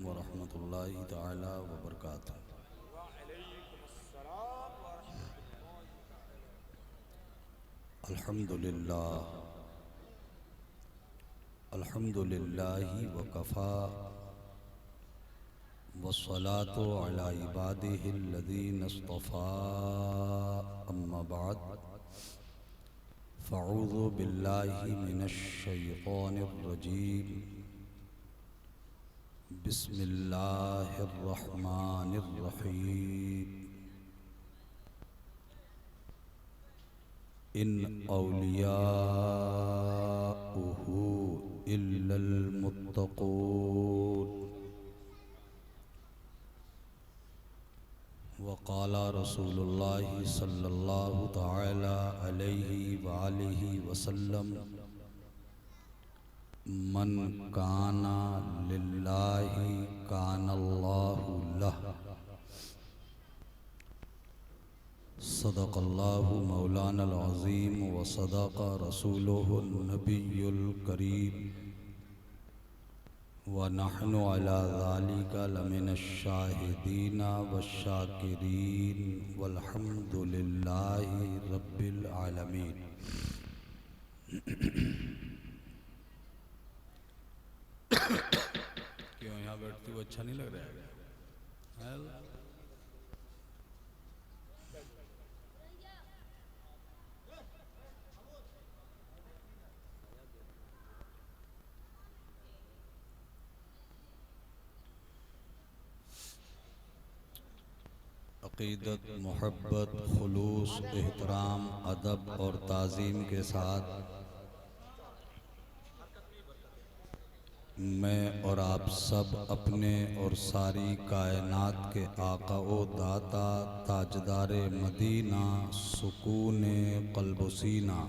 व रहमतुल्लाहि ताला व बरकातुहू। अल्हम्दुलिल्लाह अल्हम्दुलिल्लाहि व कफ़ा वस्सलातु अला इबादिहिल्लज़ीना इस्तफ़ा अम्मा बाद फ़अऊज़ु बिल्लाहि मिनश शैतानिर रजीम बिस्मिल्लाहिर रहमानिर रहीम। इन औलियाउहु इल्लल मुत्तक़ून। वक़ाला रसूलुल्लाहि सल्लल्लाहु तआला अलैहि वआलिहि वसल्लम मन काना लिल्लाहि कानल्लाहु लहु। सदक़ल्लाहु मौलानल अज़ीम व सदक़ रसूलुहुन नबियुल करीम व नहनु अला ज़ालिका लमिनश शाहिदीना वश्शाकिरीन वल्हम्दुलिल्लाहि रब्बिल आलमीन। क्यों यहाँ बैठती हुआ अच्छा नहीं लग रहा है? अक़ीदत, मोहब्बत, खुलूस, एहतराम, अदब और ताज़ीम के साथ मैं और आप सब अपने और सारी कायनात के आका ओ दाता ताजदारे मदीना सुकूने क़ल्ब सीना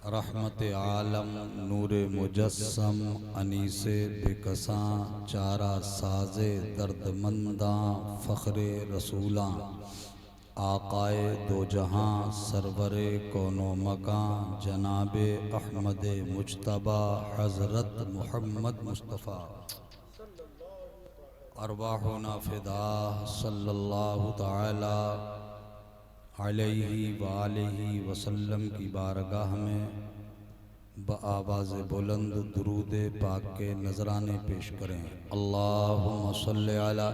रहमत आलम नूर मुजस्सम अनीसे बेकसां चारा साज़े दर्दमंदां फ़ख्रे रसूलां आकाए दो जहां सरवरे कोनो मकां जनाबे अहमद मुज्तबा हज़रत मुहम्मद मुस्तफ़ा अरवाहुना फ़िदा सल्लल्लाहु तआला अलैहि वालिहि वसल्लम की बारगाह में बआवाज़ बुलंद दुरूद पाक के नजराने पेश करें। अल्लाहुम्मा सल्लि अला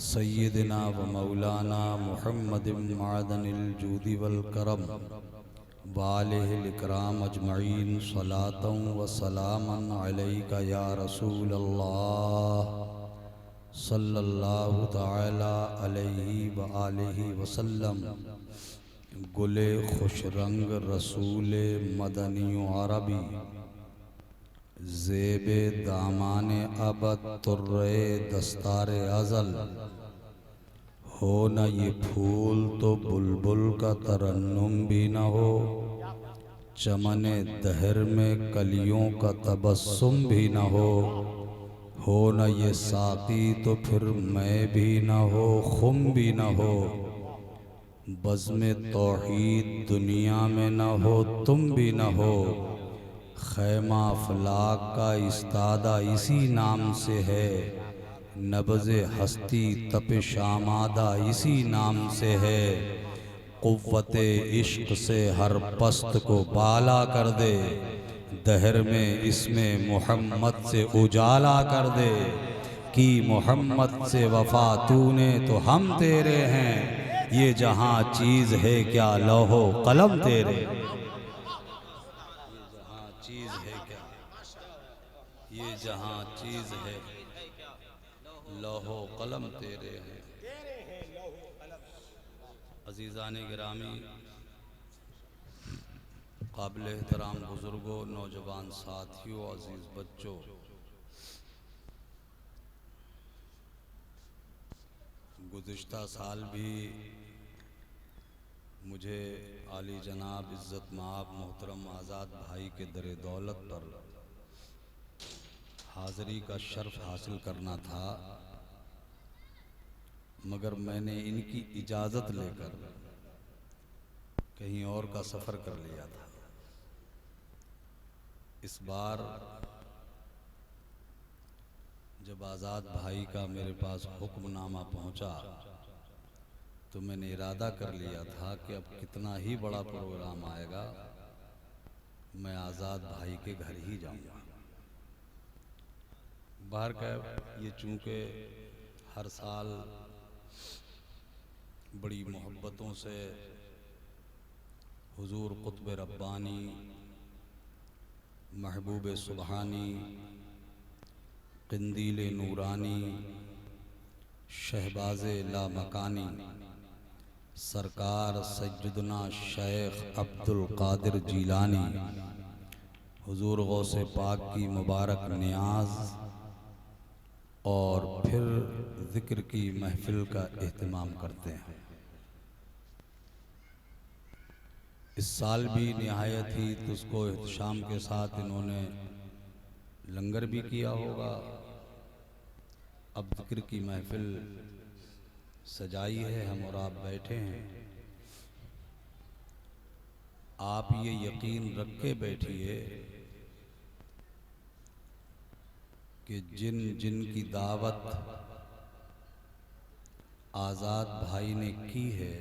सय्यिदिना व मौलाना मुहम्मदिन मादनिल जूदि वल करम वालिहिल इकराम अजमईन सलातन व सलामन अलैका या रसूल अल्लाह सल्लल्लाहु तआला अलैहि व आलिहि वसल्लम। गुले खुश रंग रसूले मदनी अरबी ज़ेबे दामाने अबद तुर्रे दस्तारे अज़ल हो न ये फूल तो बुलबुल का तरन्नुम भी न हो, चमने दहर में कलियों का तबस्सुम भी न हो न ये साक़ी तो फिर मैं भी न हो खुम भी न हो, बज़्म तौहीद दुनिया में न हो तुम भी न हो, खैमा अफलाक का इस्तादा इसी नाम से है, नब्ज़े हस्ती तपिश आमादा इसी नाम से है, क़ुव्वते इश्क़ से हर पस्त को बाला कर दे, दहर में इसमें मोहम्मद से उजाला कर दे, कि मोहम्मद से वफ़ा तूने तो हम तेरे हैं, ये जहाँ चीज़ है क्या लौहो कलम तेरे, ये जहाँ चीज़ है क्या, ये जहाँ चीज़ है लौहो कलम तेरे हैं। अज़ीज़ान गिरामी, काबिल एहतराम बुज़ुर्गों, नौजवान साथियों, अज़ीज़ बच्चों, गुज़िश्ता साल भी मुझे आली जनाब इज़्ज़त माब मोहतरम आज़ाद भाई के दर दौलत पर हाज़री का शर्फ हासिल करना था, मगर मैंने इनकी इजाज़त लेकर कहीं और का सफ़र कर लिया था। इस बार जब आज़ाद भाई का मेरे पास हुक्मनामा पहुंचा तो मैंने इरादा कर लिया था कि अब कितना ही बड़ा प्रोग्राम आएगा, मैं आज़ाद भाई के घर ही जाऊंगा। बाहर का ये चूँकि हर साल बड़ी मोहब्बतों से हुजूर कुतुब रब्बानी, महबूब सुबहानी, क़िंदील नूरानी, शहबाज़ लामकानी सरकार सैयदना शेख अब्दुल कादिर जीलानी हुजूर गौसे पाक की मुबारक नियाज़ और फिर ज़िक्र की महफ़िल का एहतमाम करते हैं। इस साल भी निहायत ही तुझको एहतशाम के साथ इन्होंने लंगर भी किया होगा। अब ज़िक्र की महफ़िल सजाई है, हम और आप बैठे हैं। आप ये यकीन रख के बैठिए कि जिन जिन की दावत आज़ाद भाई ने की है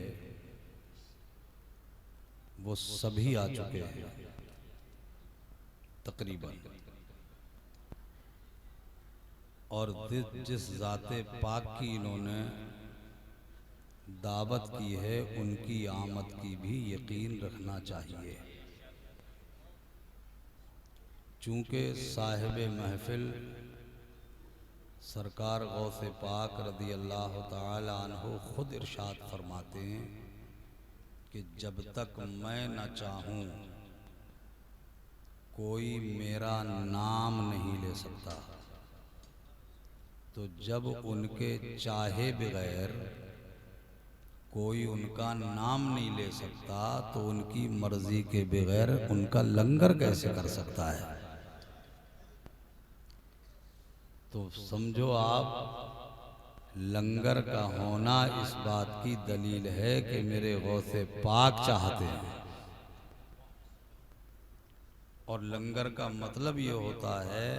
वो सभी आ चुके हैं तकरीबन, और जिस ज़ाते पाक की इन्होंने दावत की है उनकी आमद की भी यकीन रखना चाहिए। चूँकि साहिब महफिल सरकार गौसे पाक रदी अल्लाह ताला अन्हु खुद इरशाद फरमाते हैं कि जब तक मैं न चाहूँ कोई मेरा नाम नहीं ले सकता, तो जब उनके चाहे बगैर कोई उनका नाम नहीं ले सकता तो उनकी मर्जी के बगैर उनका लंगर कैसे कर सकता है। तो समझो आप, लंगर का होना इस बात की दलील है कि मेरे गौसे पाक चाहते हैं। और लंगर का मतलब ये होता है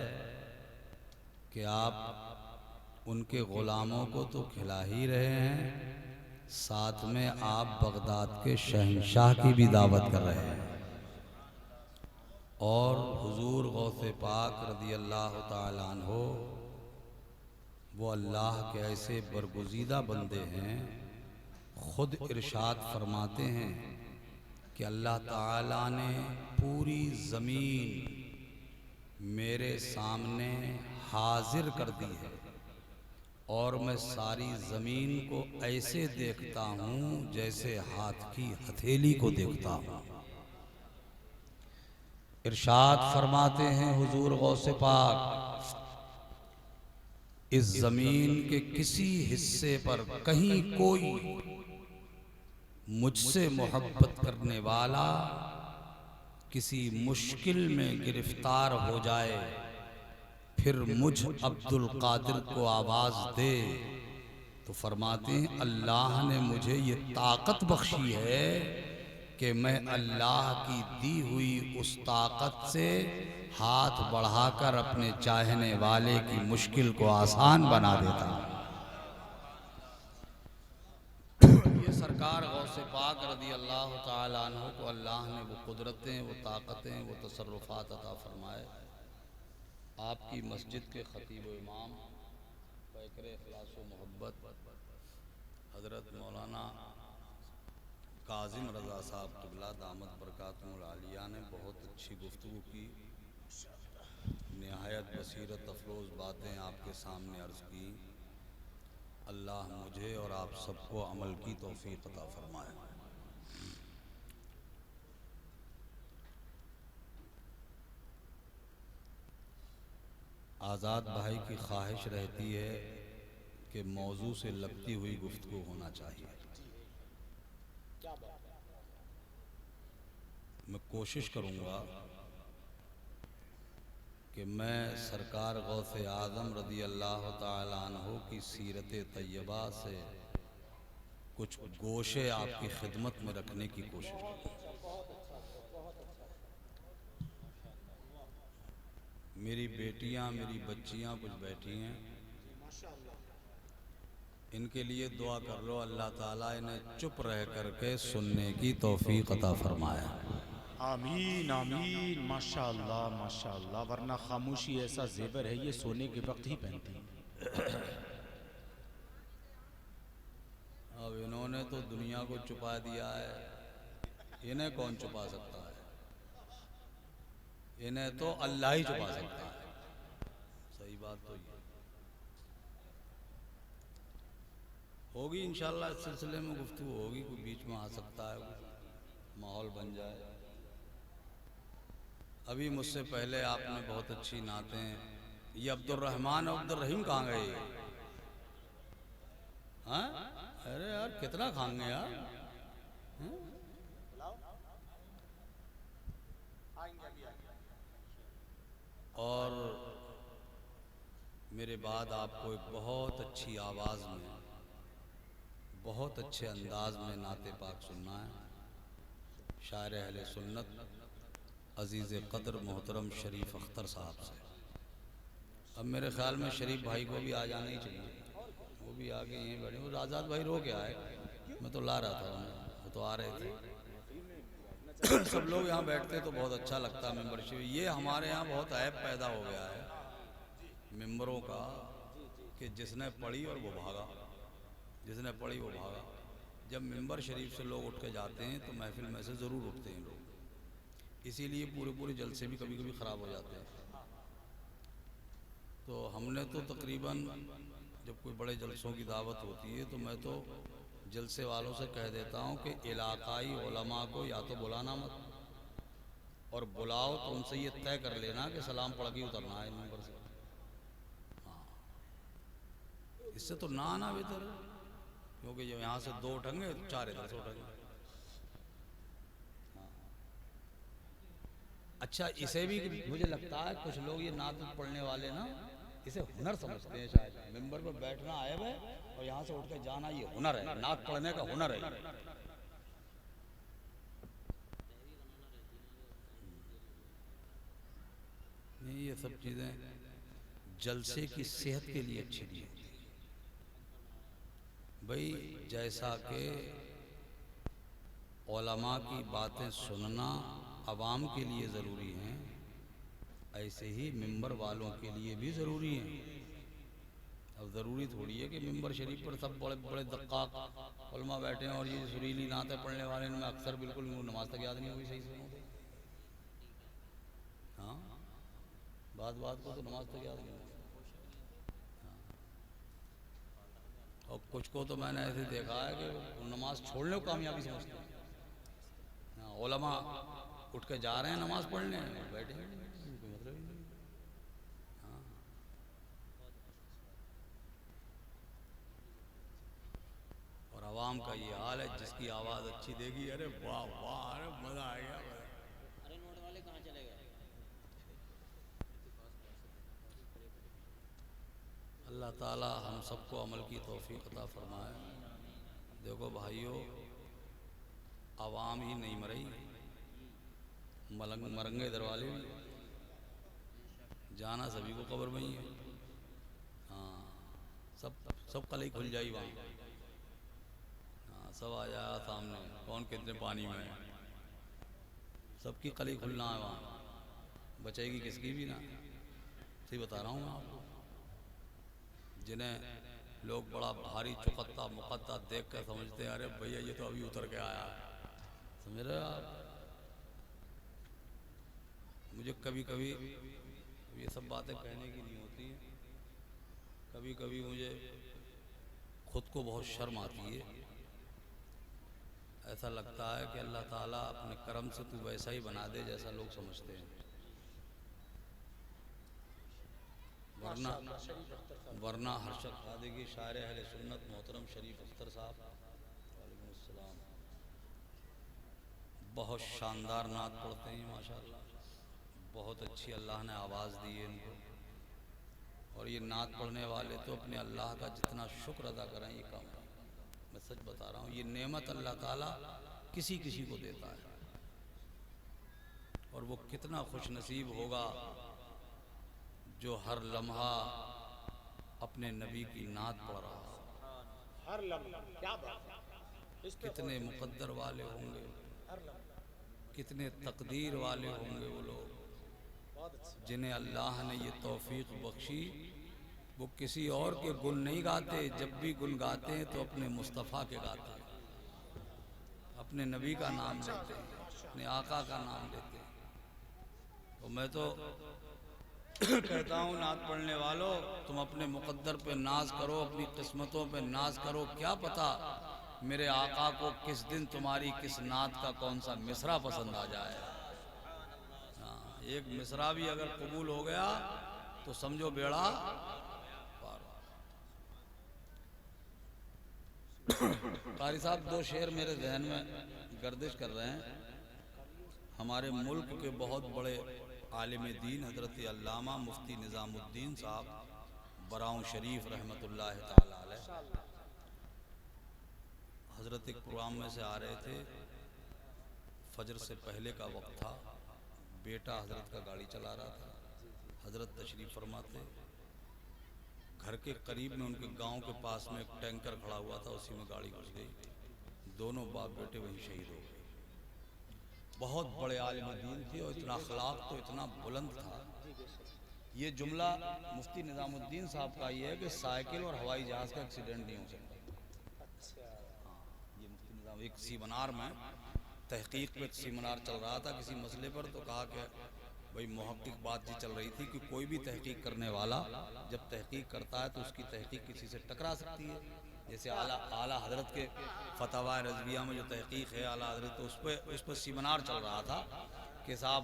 कि आप उनके ग़ुलामों को तो खिला ही रहे हैं, साथ में आप बगदाद के शहंशाह की भी दावत कर रहे हैं। और हुजूर गौसे पाक रदी अल्लाह ताला अन्हु वो अल्लाह के ऐसे बरगुज़ीदा बंदे हैं, खुद इरशाद फरमाते हैं कि अल्लाह ताला ने पूरी ज़मीन मेरे सामने हाजिर कर दी है और मैं सारी ज़मीन को ऐसे देखता हूँ जैसे हाथ की हथेली को देखता हूँ। इरशाद फरमाते हैं हुजूर गौसे पाक, इस ज़मीन के किसी हिस्से पर कहीं कोई मुझसे मोहब्बत करने वाला किसी मुश्किल में गिरफ्तार हो जाए, फिर मुझ अब्दुल कादिर को आवाज़ दे तो फरमाते हैं अल्लाह ने मुझे ये ताकत बख्शी है कि मैं अल्लाह की दी हुई उस ताकत से हाथ बढ़ाकर अपने चाहने वाले की मुश्किल को आसान बना देता हूँ। ये सरकार गौसे पाक रदी अल्लाह ताला अन्हु को अल्लाह ने वो कुदरतें, वो ताकतें, वो तसर्रुफ़ात अता फरमाए। आपकी मस्जिद के खतीब व इमाम पैकर इखलास व मोहब्बत हज़रत मौलाना काज़िम रज़ा साहब क़िबला दामत बरकातुहुल आलिया ने बहुत अच्छी गुफ्तगू की, निहायत बसीरत अफरोज़ बातें आपके सामने अर्ज़ की। अल्लाह मुझे और आप सबको अमल की तौफ़ीक़ अता फ़रमाए। आज़ाद भाई की ख्वाहिश रहती है कि मौजू से लगती हुई गुफ्तगू होना चाहिए। मैं कोशिश करूँगा कि मैं सरकार गौसे आज़म रदी अल्लाह ताला अन्हु की सीरत तैयबा से कुछ गोशे आपकी खिदमत में रखने की कोशिश करूँ। मेरी बेटियां, मेरी बच्चियां कुछ बैठी हैं, इनके लिए दुआ कर लो, अल्लाह ताला इन्हें चुप रह करके सुनने की तौफीक अता फरमाए। आमीन आमीन, माशाअल्लाह माशाअल्लाह। वरना खामोशी ऐसा जेवर है, ये सोने के वक्त ही पहनती है। अब इन्होंने तो दुनिया को छुपा दिया है, इन्हें कौन छुपा सकता है? इन्हें तो अल्लाह ही छुपा सकता है। सही बात तो ये होगी, इंशाअल्लाह इस सिलसिले में गुफ्तगू होगी, कोई बीच में आ सकता है, माहौल बन जाए। अभी मुझसे पहले आपने बहुत अच्छी नातें, ये अब्दुर्रहमान और अब्दुर्रहीम कहाँ गए? हाँ, अरे यार कितना खाएंगे यार। हाँ? और मेरे बाद आपको एक बहुत अच्छी आवाज़ में, बहुत अच्छे अंदाज में नाते पाक सुनना है, शायर अहले सुन्नत अज़ीज़ क़द्र मोहतरम शरीफ अख्तर साहब से। अब मेरे ख्याल में शरीफ भाई को भी आ जाना ही चाहिए, वो भी आगे यहीं बैठे। वो आज़ाद भाई रो के आए, मैं तो ला रहा था उन्हें, वो तो आ रहे थे। सब लोग यहाँ बैठते तो बहुत अच्छा लगता है मेंबरशिप। ये हमारे यहाँ बहुत ऐप पैदा हो गया है मेंबरों का, कि जिसने पढ़ी और वो भागा, जिसने पढ़ी वो भागा। जब मेंबर शरीफ से लोग उठ के जाते हैं तो महफिल में से ज़रूर उठते हैं लोग, इसीलिए पूरे पूरे जलसे भी कभी कभी ख़राब हो जाते हैं। तो हमने तो तकरीबन जब कोई बड़े जलसों की दावत होती है तो मैं तो जलसे वालों से कह देता हूँ कि इलाकाई उलमा को या तो बुलाना मत, और बुलाओ तो उनसे ये तय कर लेना कि सलाम पढ़ के उतरना है मेंबर से। हाँ, इससे तो ना आना बेहतर है, क्योंकि जब यहाँ से दो उठेंगे तो चार इधर से उठेंगे। अच्छा, इसे भी मुझे लगता है कुछ लोग ये नात पढ़ने वाले ना इसे हुनर समझते हैं शायद। मेंबर पर बैठना आए हुए और यहाँ से उठ के जाना ये हुनर है, नात पढ़ने का हुनर है। नहीं, ये सब चीज़ें जलसे की सेहत के लिए अच्छी नहीं होती भाई। जैसा कि उलमा की बातें सुनना अवाम के लिए ज़रूरी हैं, ऐसे ही मिंबर वालों के लिए भी ज़रूरी हैं। अब ज़रूरी थोड़ी है कि मिंबर शरीफ पर सब बड़े बड़े दक्काक उलमा बैठे हैं और ये सुरीली नातें पढ़ने वाले, इनमें अक्सर बिल्कुल नमाज तक याद नहीं होगी सही सुनो तो। हाँ, बात बात को तो नमाज तक याद नहीं होगी। और कुछ को तो मैंने ऐसे देखा है कि नमाज छोड़ने को कामयाबी समझते हैं। हाँ, उलमा उठ के जा रहे हैं नमाज पढ़ने, बैठे हैं, कोई मतलब ही नहीं। हाँ, और आवाम का ये हाल है, जिसकी आवाज़ अच्छी देगी, अरे वाह वाह, अरे मज़ा आ गया। अरे नोट वाले कहाँ चले गए? अल्लाह ताला हम सबको अमल की तौफीक अता फरमाए। देखो भाइयों, आवाम ही नहीं मरई, मरंगे दरवाले भी, जाना सभी को कब्र में ही है। हाँ, सब सब कल ही खुल जाई वहाँ। हाँ, सब आ जाएगा सामने, कौन कितने पानी में है, सबकी कल ही खुलना है वहाँ, बचेगी किसकी भी ना। सही बता रहा हूँ मैं आपको। जिन्हें लोग बड़ा भारी चुकत्ता मुकद्दा देख कर समझते हैं, अरे भैया ये तो अभी उतर के आया है, समझ रहे हो आप। मुझे कभी कभी ये सब बातें कहने की नहीं होती हैं, कभी कभी मुझे खुद को बहुत शर्म आती है। ऐसा लगता है कि अल्लाह ताला अपने करम से तू वैसा ही बना दे जैसा लोग समझते हैं, वरना हर्षद खादेगी शायर अहले सुन्नत मोहतरम शरीफ अख्तर साहब, वालेकुम अस्सलाम, बहुत शानदार नात पढ़ते हैं माशाल्लाह, बहुत अच्छी अल्लाह ने आवाज़ दी है इनको। और ये नात पढ़ने वाले तो अपने अल्लाह का जितना शुक्र अदा करें ये कम है। मैं सच बता रहा हूँ, ये नेमत अल्लाह ताला किसी किसी को देता है, और वो कितना खुश नसीब होगा जो हर लम्हा अपने नबी की नात पढ़ रहा है। हर लम्हा क्या बात है, इस पे कितने मुकद्दर वाले होंगे, कितने तकदीर वाले होंगे वो लोग जिन्हें अल्लाह ने ये तौफीक बख्शी। वो किसी और के गुण नहीं गाते, जब भी गुण गाते हैं तो अपने मुस्तफ़ा के गाते हैं, अपने नबी का नाम लेते हैं, अपने आका का नाम लेते हैं। तो मैं तो कहता हूँ नात पढ़ने वालों, तुम अपने मुकद्दर पे नाज करो, अपनी किस्मतों पे नाज करो। क्या पता मेरे आका को किस दिन तुम्हारी किस नात का कौन सा मिसरा पसंद आ जाए। हाँ, एक मिसरा भी अगर कबूल हो गया तो समझो बेड़ा पार। कारी साहब दो शेर मेरे जहन में गर्दिश कर रहे हैं। हमारे मुल्क के बहुत बड़े आलिम दीन हज़रत अल्लामा मुफ्ती निज़ामुद्दीन साहब बराऊं शरीफ रहमतुल्लाह ताला अलैह, हज़रत एक प्रोग्राम में से आ रहे थे, फजर से पहले का वक्त था, बेटा हज़रत का गाड़ी चला रहा था, हज़रत तशरीफ़ फरमाते, घर के करीब में उनके गांव के पास में एक टैंकर खड़ा हुआ था, उसी में गाड़ी घुस गई, दोनों बाप बेटे वहीं शहीद हो गए। बहुत बड़े आलिम दीन थे और इतना अखलाक तो इतना बुलंद था। ये जुमला मुफ्ती निज़ामुद्दीन साहब का ये है कि साइकिल और हवाई जहाज़ का एक्सीडेंट नहीं हो सकता। हाँ, ये मुफ्ती निज़ाम एक सीमनार में तहकीक पे सीमनार चल रहा था किसी मसले पर, तो कहा कि भाई मुहक्किक बात ये चल रही थी कि कोई भी तहकीक करने वाला जब तहकीक करता है तो उसकी तहकीक किसी से टकरा सकती है। जैसे आला हज़रत के फतवा रज़विया में जो तहकीक है आला हज़रत, तो उस पर सीमनार चल रहा था कि साहब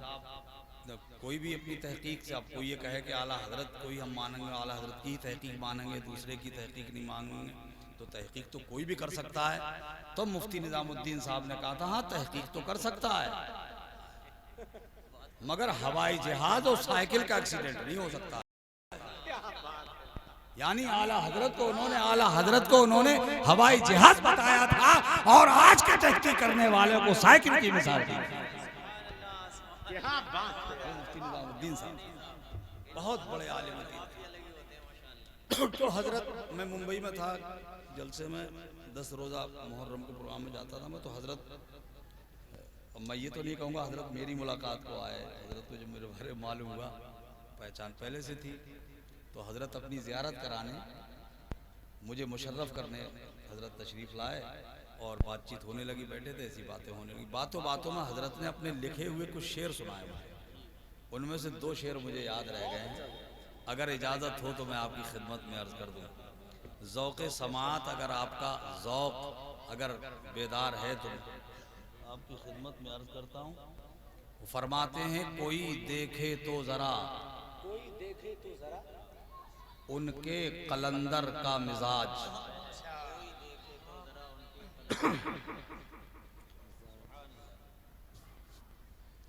कोई भी अपनी तहकीक से आपको ये कहे कि आला हज़रत कोई हम मानेंगे, आला हज़रत की तहकीक मानेंगे, दूसरे की तहकीक नहीं मानेंगे, तो तहकीक तो कोई भी कर सकता है। तो मुफ्ती निज़ामुद्दीन साहब ने कहा था हाँ तहकीक तो कर सकता है, मगर हवाई जहाज और साइकिल का एक्सीडेंट नहीं हो सकता। यानी आला हजरत को उन्होंने हवाई जहाज बताया था और आज के तहकीक करने वाले को साइकिल की मिसाल दी। मुफ्ती निज़ामुद्दीन साहब बहुत बड़े आलिम दीन। तो हजरत मैं मुंबई में था जलसे में, 10 रोज़ा मुहर्रम के प्रोग्राम में जाता था मैं, तो हजरत, मैं ये तो नहीं कहूँगा हजरत मेरी मुलाकात को आए, हजरत को जब मेरे बारे में मालूम हुआ, पहचान पहले से थी, तो हजरत अपनी ज़ियारत कराने मुझे मुशर्रफ करने हजरत तशरीफ़ लाए और बातचीत होने लगी, बैठे थे, ऐसी बातें होने लगी। बातों बातों में हजरत ने अपने लिखे हुए कुछ शेर सुनाए मुझे, उनमें से 2 शेर मुझे याद रह गए हैं। अगर इजाज़त हो तो मैं आपकी खिदमत में अर्ज़ कर दूँ। ज़ौक़ समात अगर आपका ज़ौक़ अगर बेदार है तो आपकी खिदमत में अर्ज़ करता हूँ। वो फरमाते हैं कोई देखे तो ज़रा उनके कलंदर का मिजाज,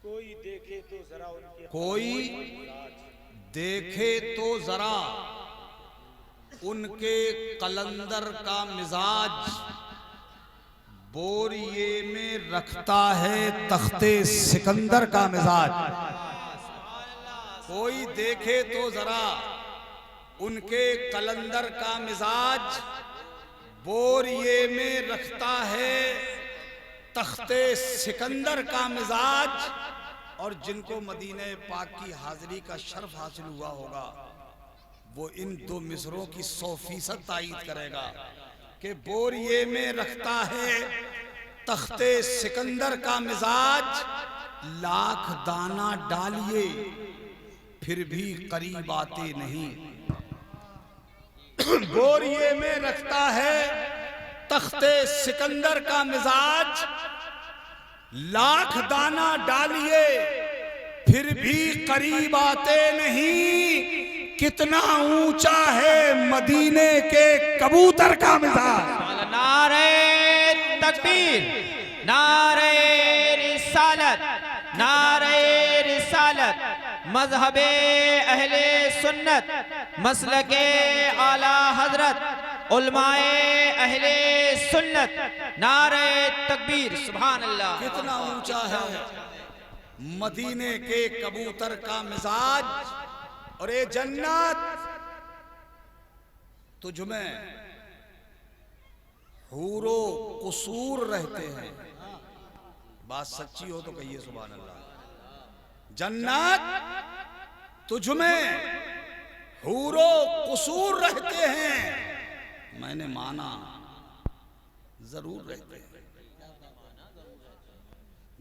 कोई देखे तो जरा उनके, कोई देखे तो जरा उनके कलंदर का मिजाज, बोरिये में रखता है तख्ते सिकंदर का मिजाज। कोई देखे तो जरा उनके कलंदर का मिजाज, बोरिये में रखता है तख्ते सिकंदर का मिजाज। और जिनको मदीने पाक की हाजिरी का शर्फ हासिल हुआ होगा वो इन 2 मिसरों की 100% तायीद करेगा कि बोरिये में रखता है तख्ते सिकंदर का मिजाज, लाख दाना डालिए फिर भी करीब आते नहीं। बोरिये में रखता है तख्ते सिकंदर का मिजाज, लाख दाना डालिए फिर भी करीब आते नहीं। कितना ऊंचा है मदीने के कबूतर का मिजाज। नारे तकबीर, नारे रिसालत, नारे रिसालत, मजहबे अहले सुन्नत, मसलके आला हजरत, उलमाए अहले सुन्नत, नारे तकबीर, सुभान अल्लाह। कितना ऊंचा है मदीने के कबूतर का मिजाज। और ये जन्नत तुझ में हूरो कुसूर रहते हैं। बात सच्ची हो तो कहिए सुभान अल्लाह। जन्नत तुझ में हूरो कुसूर रहते हैं, मैंने माना जरूर रहते हैं।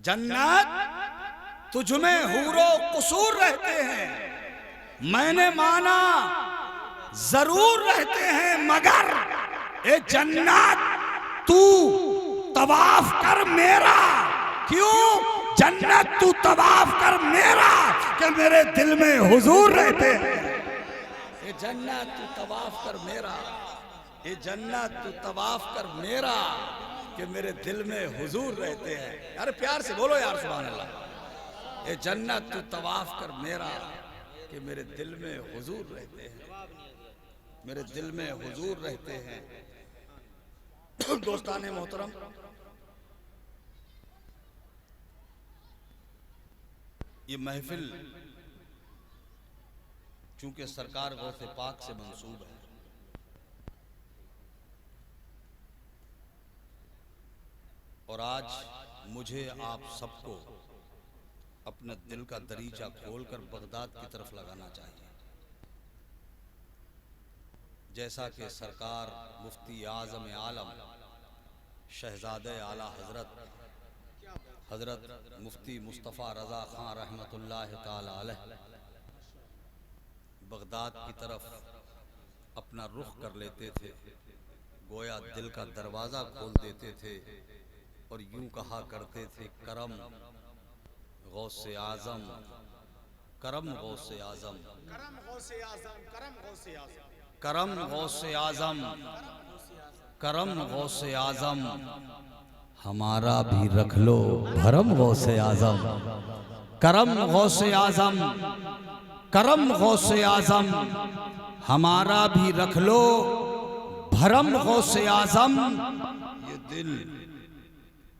जन्नत तुझ में हूरो कुसूर रहते हैं, मैंने माना जरूर रहते हैं। मगर ए जन्नत तू तवाफ कर मेरा, क्यों जन्नत तू तवाफ कर मेरा कि मेरे दिल में हुजूर रहते हैं। ए जन्नत तू तवाफ कर मेरा, ए जन्नत तू तवाफ कर मेरा कि मेरे दिल में हुजूर रहते हैं। यार प्यार से बोलो यार सुभान अल्लाह। ए जन्नत तू तवाफ कर मेरा कि मेरे दिल में हुजूर रहते हैं, मेरे दिल में हुजूर रहते हैं। दोस्ताने मोहतरम, ये महफिल चूंकि सरकार गौसे पाक से मंसूब है, और आज मुझे आप सबको अपना दिल का दरीचा खोलकर बगदाद की तरफ लगाना चाहिए। जैसा कि सरकार मुफ्ती आज़म आलम शहजादे आला हजरत मुफ्ती मुस्तफ़ा रज़ा खां रहमतुल्लाह ताला अलैह बगदाद की तरफ अपना रुख कर लेते थे, गोया दिल का दरवाज़ा खोल देते थे और यूं कहा करते थे, करम गौसे आज़म, करम गौसे आज़म, करम गौसे आज़म, करम गौसे आज़म, करम गौसे आज़म, करम गौसे आज़म, हमारा भी रख लो भरम गौसे आज़म। करम गौसे आज़म, करम गौसे आज़म, हमारा भी रख लो भरम गौसे आज़म। ये दिल,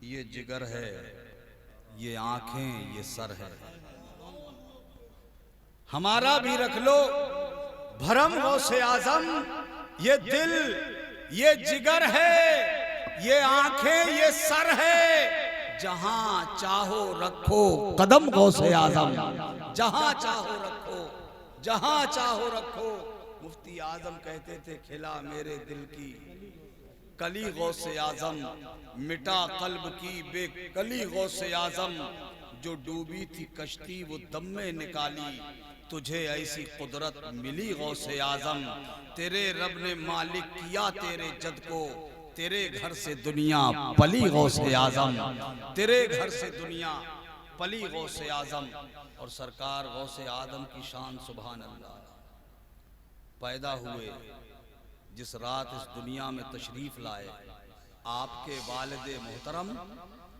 ये जिगर है, ये आंखें, ये सर है, हमारा भी रख लो भरम गौसे आज़म। ये दिल, ये जिगर है, ये आंखें, ये सर है, जहां चाहो रखो कदम गौसे आज़म, जहां चाहो रखो, जहां चाहो रखो। मुफ्ती आज़म कहते थे, खिला मेरे दिल की कली गौसे आज़म, मिटा कल्ब की बेकली गौसे आज़म। जो डूबी थी कश्ती वो दम में निकाली, तुझे ऐसी कुदरत मिली गौसे आज़म। तेरे रब ने मालिक किया तेरे जद को, तेरे घर से दुनिया पली गौसे आज़म, तेरे घर से दुनिया पली गौसे आज़म। और सरकार गौसे आदम की शान सुभान अल्लाह। पैदा हुए जिस रात इस दुनिया में तशरीफ लाए, आपके वालिद मोहतरम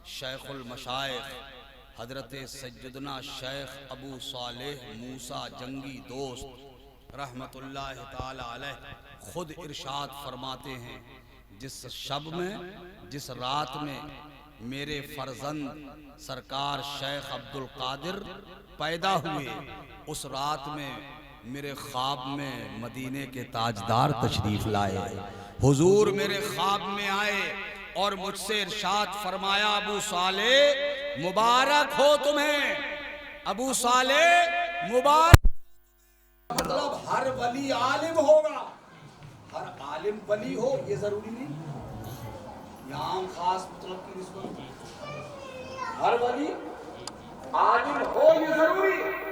शेखुल मशाइख हजरत सैयदना शेख अबू सालेह मूसा जंगी दोस्त रहमतुल्लाह ताला अलैह खुद इरशाद फरमाते हैं, जिस शब में, जिस रात में मेरे फर्जंद सरकार शेख अब्दुल कादिर पैदा हुए, उस रात में मेरे ख्वाब में मदीने के ताजदार तशरीफ लाए। हुजूर मेरे ख्वाब में आए और मुझसे इरशाद फरमाया, अबू साले मुबारक हो तुम्हें, अबू साले मुबारक। मतलब हर वली आलिम होगा, हर आलिम वली हो ये जरूरी नहीं, आम खास मतलब की निस्बत। हर वली आलिम हो ये जरूरी है।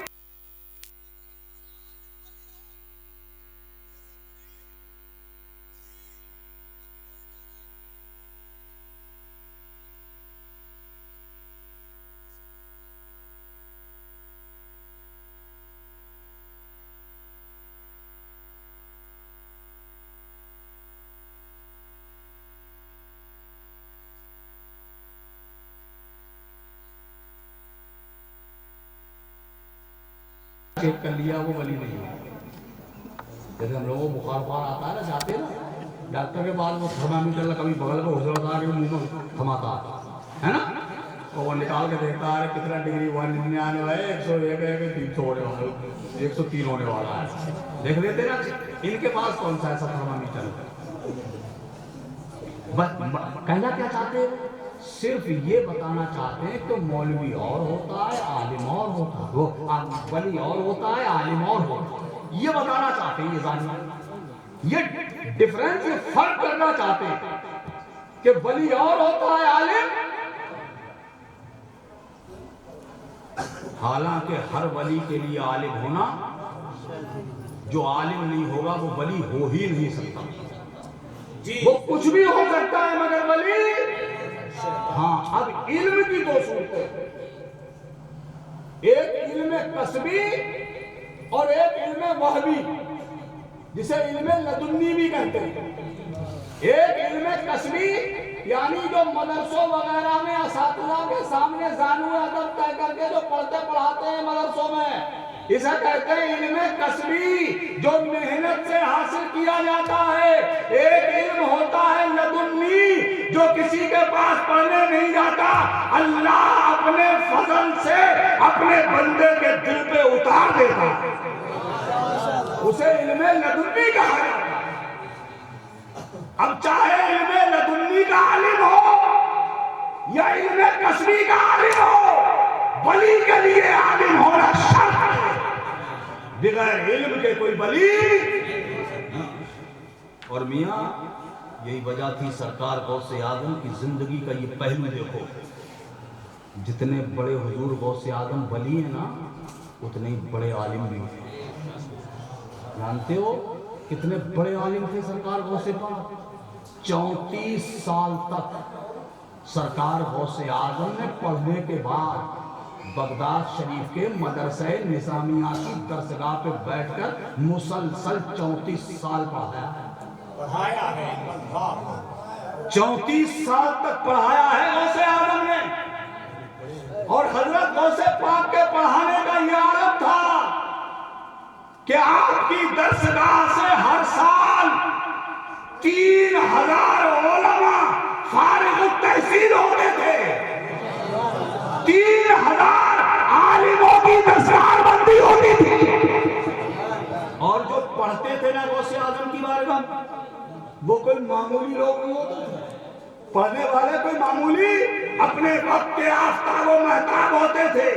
चेक कर लिया वो वली नहीं है। जैसे हम लोगों को बुखार आता है ना, जाते हैं ना डॉक्टर के पास, वो थर्मामीटर कभी बगल में घुस रहा था, कभी मुंह में थमाता है ना, और वो निकाल के देखता है कितना डिग्री हुआ, 99 है, 101 है, 300 होने वाला, 103 होने वाला है। देख लेते ना, इनके पास कौन सा ऐसा थर्मामीटर है? कहना क्या चाहते हैं? सिर्फ ये बताना चाहते हैं कि मौलवी और होता है, आलिम और होता है, वो वली और होता है, आलिम और होता है, ये बताना चाहते हैं। ये जानिए, ये डिफरेंस, ये फर्क करना चाहते हैं कि वली और होता है, आलिम। हालांकि हर वली के लिए आलिम होना, जो आलिम नहीं होगा वो वली हो ही नहीं सकता। वो कुछ भी हो सकता है मगर वली। हाँ, अब इल्म की दो सूरतें, एक इल्म कसबी और एक इल्म वहबी, जिसे इल्म लदुन्नी भी कहते हैं। एक इल्म कसबी यानी जो मदरसों वगैरह में असातिज़ा के सामने ज़ानू अदब तय करके जो पढ़ते पढ़ाते हैं मदरसों में, इसे कहते हैं इल्म कसबी, जो मेहनत से हासिल किया जाता है। एक इल्म होता है लदुन्नी, जो किसी के पास पढ़ने नहीं जाता, अल्लाह अपने फजल से अपने बंदे के दिल पे उतार देता है, उसे इल्म लदुन्नी कहा जाता है। अब चाहे इल्म लदुन्नी का आलिम हो या इल्म कसबी का आलिम हो, वली के लिए आलिम होना शर्त है। बगैर इल्म के कोई वली। और मियां, यही वजह थी सरकार गौसे आजम की जिंदगी का ये पहलू देखो, जितने बड़े हुजूर गौसे आजम वली है ना, उतने ही बड़े आलिम भी थे। जानते हो कितने बड़े आलिम थे सरकार गौसे पाक? 34 साल तक सरकार गौसे आजम ने पढ़ने के बाद बगदाद शरीफ के मदरसे निजामिया की दरसगाह पे बैठकर मुसलसल 34 साल पढ़ाया है। 34 साल तक पढ़ाया है गौसे आजम ने। और हजरत गौसे पाक के पढ़ाने का यह आदत था कि आपकी दरसगाह से हर साल 3000 उलमा फारिग तहसील होते थे। 3000 आलिमों की दरबारबंदी होती थी। और जो पढ़ते थे ना गौसे आजम की बारगाह, वो कोई मामूली लोग नहीं होते थे। पढ़ने वाले कोई मामूली अपने वक्त के आफ्ताब व महताब होते थे।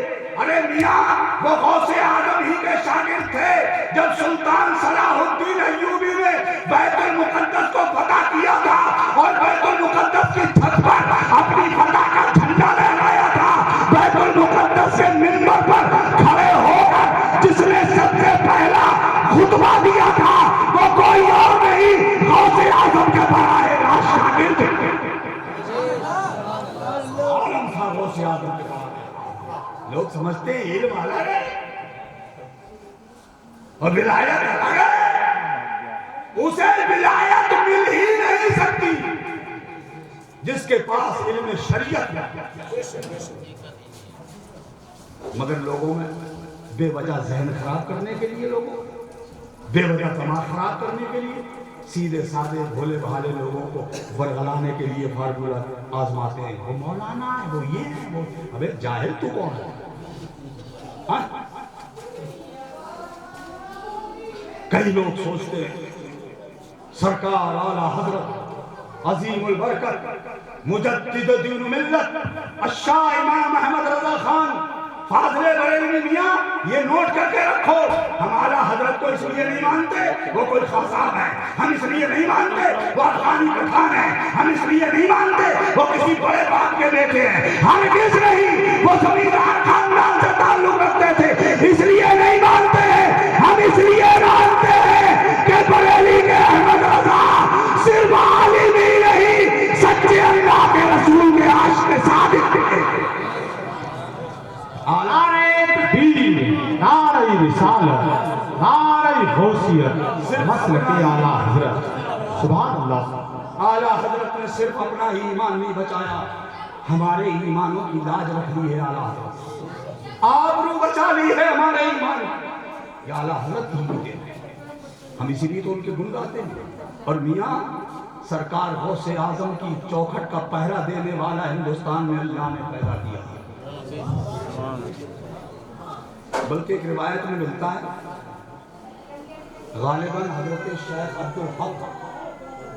अरे मियां, वो गौसे आजम ही के शागिर्द थे। जब सुल्तान सलाहुद्दीन अय्यूबी ने बैतुल मुकद्दस को फतह किया था और बैतुल मुकद्दस की छत पर अपनी फतह का झंडा लहराया था, बैतुल मुकद्दस के मिंबर पर खड़े होकर जिसने सबसे पहला खुतबा दिया था, वो कोई और नहीं, गौसे आजम के बराए राज शागिर्द आलम था। गौसे आजम के लोग समझते हैं इल्म अलग है और विलायत अलग है। उसे विलायत मिल ही नहीं सकती जिसके पास इल्म शरीयत है। मगर लोगों में बेवजह जहन खराब करने के लिए, लोगों बेवजह दिमाग खराब करने के लिए, सीधे साधे भोले भाले लोगों को बरगलाने के लिए फार्मूला आजमाते हैं। वो मौलाना है, वो ये है, वो। अबे जाहिल तू कौन है? कई लोग सोचते हैं सरकार आला हजरत अजीमुल बरकत मुजद्दिद दीन मिल्लत शाह इमाम अहमद रजा खान फाज़िले बरेलवी मियां, ये नोट करके रखो, हम आला हजरत को इसलिए नहीं मानते वो कोई खासाब है, हम इसलिए नहीं मानते वो अफगानी पठान है, हम इसलिए नहीं मानते वो किसी बड़े बाप के बेटे हैं, हरगिज़ नहीं, वो जमींदार खानदान से ताल्लुक रखते थे, इसलिए नहीं मानते हैं। हम इसलिए मानते हैं कि बरेली के अहमद रजा सिर्फ आलिम ही नहीं, सच्चे अल्लाह के रसूल के आशिक सादिक थे। नारे तकबीर, नारे रिसालत, नारे गौसियत, मसलक आला हजरत। सुभान अल्लाह। आला हजरत ने सिर्फ अपना ही ईमान नहीं बचाया, हमारे ईमानों की लाज रख ली है आला हजरत, आबरू बचा ली है हमारे ईमान। या आला हजरत हम इसीलिए तो उनके गुण गाते हैं। और मियाँ, सरकार गौसे आजम की चौखट का पहरा देने वाला हिंदुस्तान में अल्लाह ने पैदा किया। बल्कि एक रिवायत में मिलता है, गालिबन हजरत शेख अब्दुल हक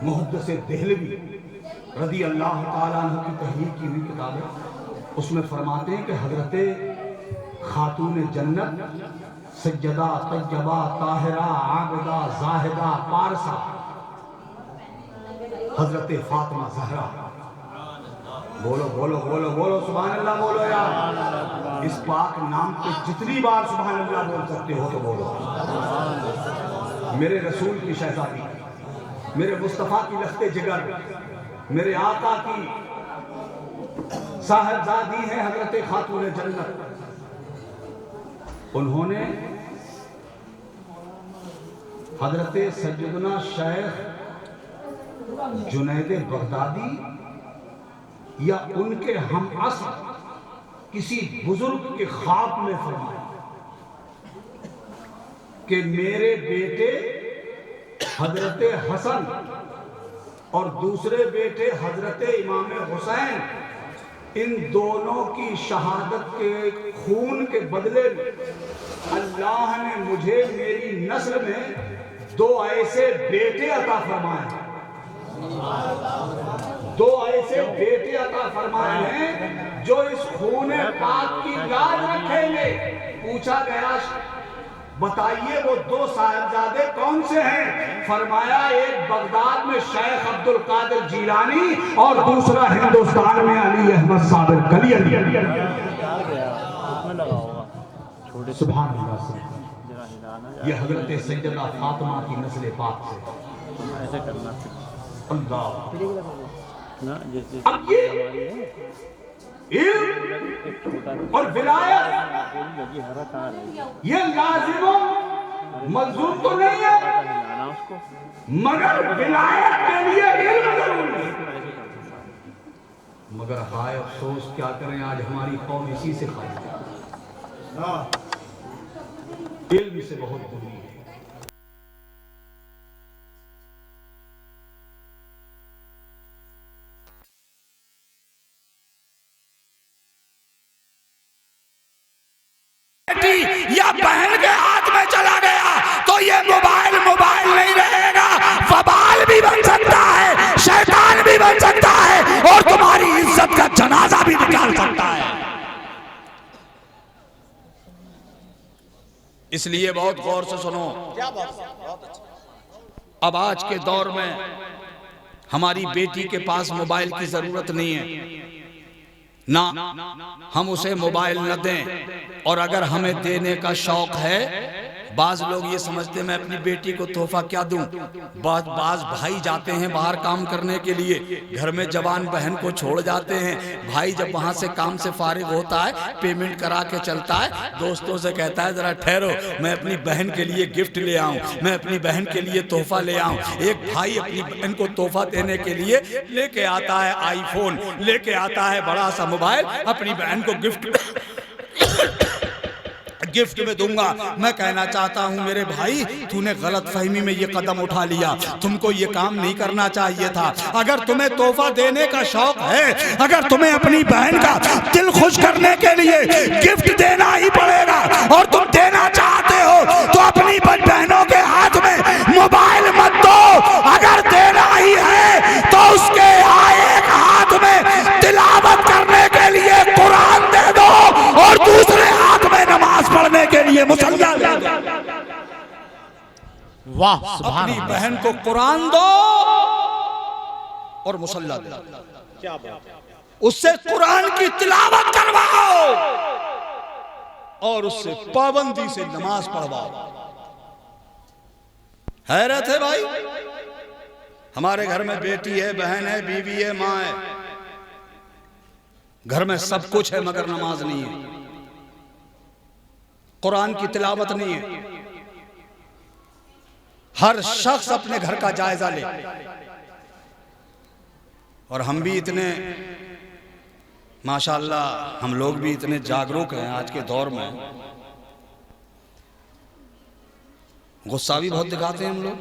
मुहद्दिस देहलवी रदी अल्लाह ताला अन्हु की तहरीर की हुई किताब है। उसमें फरमाते हैं कि हजरत खातून जन्नत सज्जदा तज्जबा ताहिरा आबिदा जाहिदा पारसा हजरत फातिमा ज़हरा, बोलो बोलो बोलो बोलो सुभान अल्लाह बोलो यार। इस पाक नाम पे जितनी बार सुभान अल्लाह बोल सकते हो तो बोलो। मेरे रसूल की शहजादी, मेरे मुस्तफ़ा की लख्ते जिगर, मेरे आका की साहबजादी है हजरत खातून जन्नत। उन्होंने हजरत सैयदना शेख जुनैद बगदादी या उनके हम असर किसी बुजुर्ग के ख्वाब में फरमाया कि मेरे बेटे हजरत हसन और दूसरे बेटे हजरत इमाम हुसैन, इन दोनों की शहादत के खून के बदले में अल्लाह ने मुझे मेरी नस्ल में दो ऐसे बेटे अता फरमाए, दो ऐसे बेटे अता फरमाए हैं जो इस खून पाक की लाज रखेंगे। पूछा गया बताइए वो दो साहिबजादे कौन से हैं? फरमाया एक बगदाद में शेख अब्दुल कादिर जीलानी और दूसरा हिंदुस्तान में अली अहमद साबिर कलियनी। सुभान अल्लाह। ये हजरत सैयदा फातिमा की नस्ल पाक से ऐसे करना अल्लाह। अब ये और विलायत ये लाजिम मलजूम तो नहीं है, मगर विलायत के लिए इल्म जरूरी है। मगर हाय अफसोस, क्या करें आज हमारी कौम इसी से खाई है, इल्म से बहुत दूरी है। या बहन के हाथ में चला गया तो ये मोबाइल नहीं रहेगा, वबाल भी बन सकता है, शैतान भी बन सकता है और तुम्हारी इज्जत का जनाजा भी निकाल सकता है। इसलिए बहुत गौर से सुनो। अब आज के दौर में हमारी बेटी के पास मोबाइल की जरूरत नहीं है ना, हम उसे मोबाइल न दें। और अगर हमें देने का शौक है, बाज लोग ये समझते हैं मैं अपनी बेटी को तोहफा क्या दूं। बाज भाई जाते हैं बाहर काम करने के लिए, घर में जवान बहन को छोड़ जाते हैं। भाई जब वहां से काम से फारिग होता है, पेमेंट करा के चलता है, दोस्तों से कहता है जरा ठहरो, मैं अपनी बहन के लिए गिफ्ट ले आऊं, मैं अपनी बहन के लिए तोहफा ले आऊं। एक भाई अपनी बहन को तोहफा देने के लिए लेके आता है आईफोन, लेके आता है बड़ा सा मोबाइल, अपनी बहन को गिफ्ट में दूंगा। मैं कहना चाहता हूं मेरे भाई, तूने गलत फहमी में ये कदम उठा लिया, तुमको ये काम नहीं करना चाहिए था। अगर तुम्हें तोहफा देने का शौक है, अगर तुम्हें अपनी बहन का दिल खुश करने के लिए गिफ्ट देना ही पड़ेगा और तुम देना चाहते हो तो अपनी बहनों के हाथ में मोबाइल मत दो। अगर देना ही है तो उसके एक हाथ में तिलावत करने के लिए कुरान दे दो और दूसरे हाथ में नमाज पढ़ने के लिए मुसल्ला दे दो। वाह, अपनी बहन को कुरान दो और मुसल्ला दे दो, क्या बात है। उससे कुरान की तिलावत करवाओ और उससे पाबंदी से नमाज पढ़वाओ। हैरत है भाई, हमारे घर में बेटी है, बहन है, बीवी है, माँ है, घर में सब कुछ है मगर नमाज नहीं है, कुरान की तिलावत नहीं है। हर शख्स अपने घर का जायजा ले। और हम भी इतने माशाअल्लाह, हम लोग भी इतने जागरूक हैं आज के दौर में। गुस्सा भी बहुत दिखाते हैं हम लोग,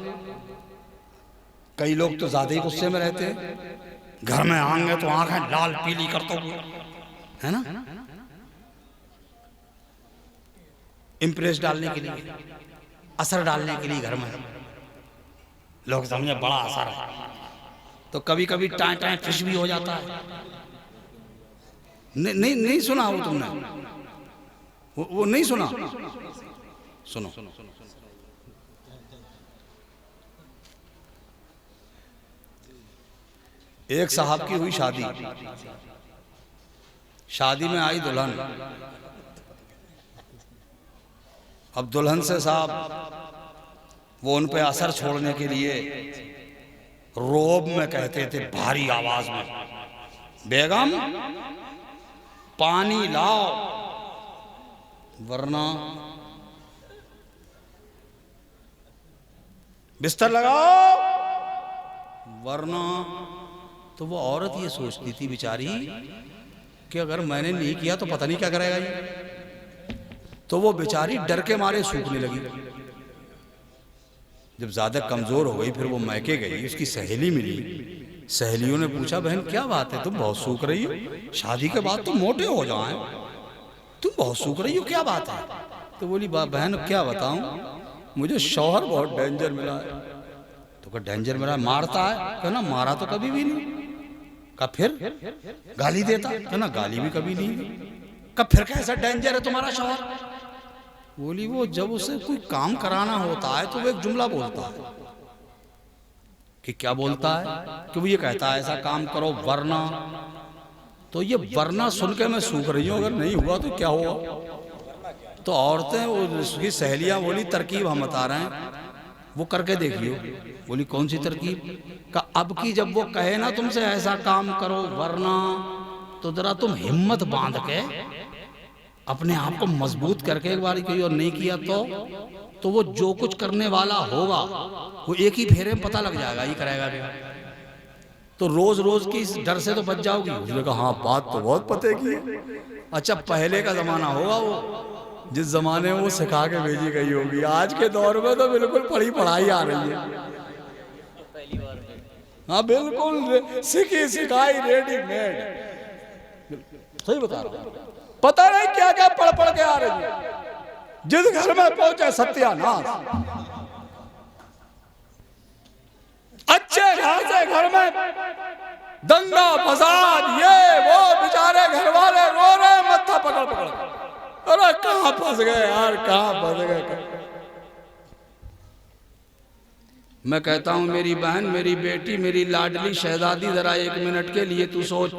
कई लोग तो ज्यादा ही गुस्से में रहते हैं। घर में आएंगे तो आंखें लाल पीली करते हुए, है ना। इम्प्रेस डालने के लिए, असर डालने के लिए घर में लोग समझे बड़ा असर है, तो कभी कभी टाइम टाइम फिश भी हो जाता है। नहीं सुना वो तुमने, वो नहीं सुना? सुनो, एक साहब की हुई शादी, शादी में आई दुल्हन। अब दुल्हन से साहब वो उन पे असर छोड़ने के लिए रोब में कहते थे भारी आवाज में, बेगम पानी लाओ वरना बिस्तर लगाओ वरना। तो वो औरत ये सोचती थी बेचारी कि अगर मैंने नहीं किया तो पता नहीं क्या करेगा ये, तो वो बेचारी डर के मारे सूखने लगी। जब ज्यादा कमजोर हो गई फिर वो मैके गई, उसकी सहेली मिली, सहेलियों ने पूछा बहन क्या बात है तुम बहुत सूख रही हो, शादी के बाद तुम मोटे हो जाएं, तुम बहुत सूख रही हो क्या बात है? तो बोली बहन क्या बताऊं, मुझे शौहर बहुत डेंजर मिला है। तो क्या डेंजर मिला, मारता है? कहना मारा तो कभी भी नहीं। का फिर गाली देता? कहना गाली भी कभी नहीं। का फिर कैसा डेंजर है तुम्हारा शौहर? बोली वो जब उसे कोई काम कराना होता है तो वो एक जुमला बोलता है। कि क्या बोलता है? कि वो ये कहता है ऐसा काम करो वरना। तो ये वरना सुन के मैं सूख रही हूँ, अगर नहीं हुआ तो क्या हुआ? तो औरतें उसकी सहेलियां बोली तरकीब हम बता रहे हैं, वो करके देखियो। बोली कौन सी तरकीब? का अब की जब वो कहे ना तुमसे ऐसा काम करो वरना, तो जरा तुम हिम्मत बांध के अपने आप को मजबूत करके एक बार कोई और नहीं किया तो वो जो कुछ करने वाला होगा वो एक ही फेरे में पता लग जाएगा ये करेगा क्या। तो रोज रोज की इस डर से तो बच जाओगी। उसने कहा हाँ बात तो बहुत पते की है। अच्छा पहले का जमाना होगा वो, जिस जमाने में वो सिखा के भेजी गई होगी। आज के दौर में तो बिल्कुल पढ़ी पढ़ाई आ रही है। हाँ बिल्कुल सीखी सिखाई रेडीमेड, सही बता रहा हूं। पता नहीं क्या क्या पढ़ पढ़ के आ रही है। जिस घर में पहुंचे सत्यानाश। अच्छे खासे घर में दंगा फसाद, ये वो, बेचारे घर वाले रो रहे मत्था पकड़ पकड़। अरे कहां फंस गए यार, कहां फंस गए। मैं कहता हूं मेरी बहन, मेरी बेटी, मेरी लाडली शहजादी, जरा एक मिनट के लिए तू सोच।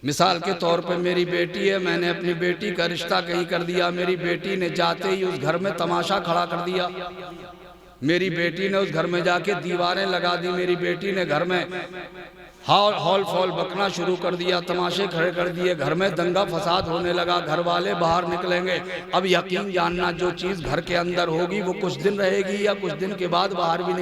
मिसाल के तौर पे मेरी बेटी है, मैंने अपनी बेटी का रिश्ता कहीं कर दिया, मेरी बेटी ने जाते ही उस घर में तमाशा खड़ा कर दिया, मेरी बेटी ने उस घर में जाके दीवारें लगा दी, मेरी बेटी ने घर में हॉल फॉल बकना शुरू कर दिया, तमाशे खड़े कर दिए, घर में दंगा फसाद होने लगा, घर वाले बाहर निकलेंगे। अब यकीन जानना जो चीज घर के अंदर होगी वो कुछ दिन रहेगी या कुछ दिन के बाद बाहर भी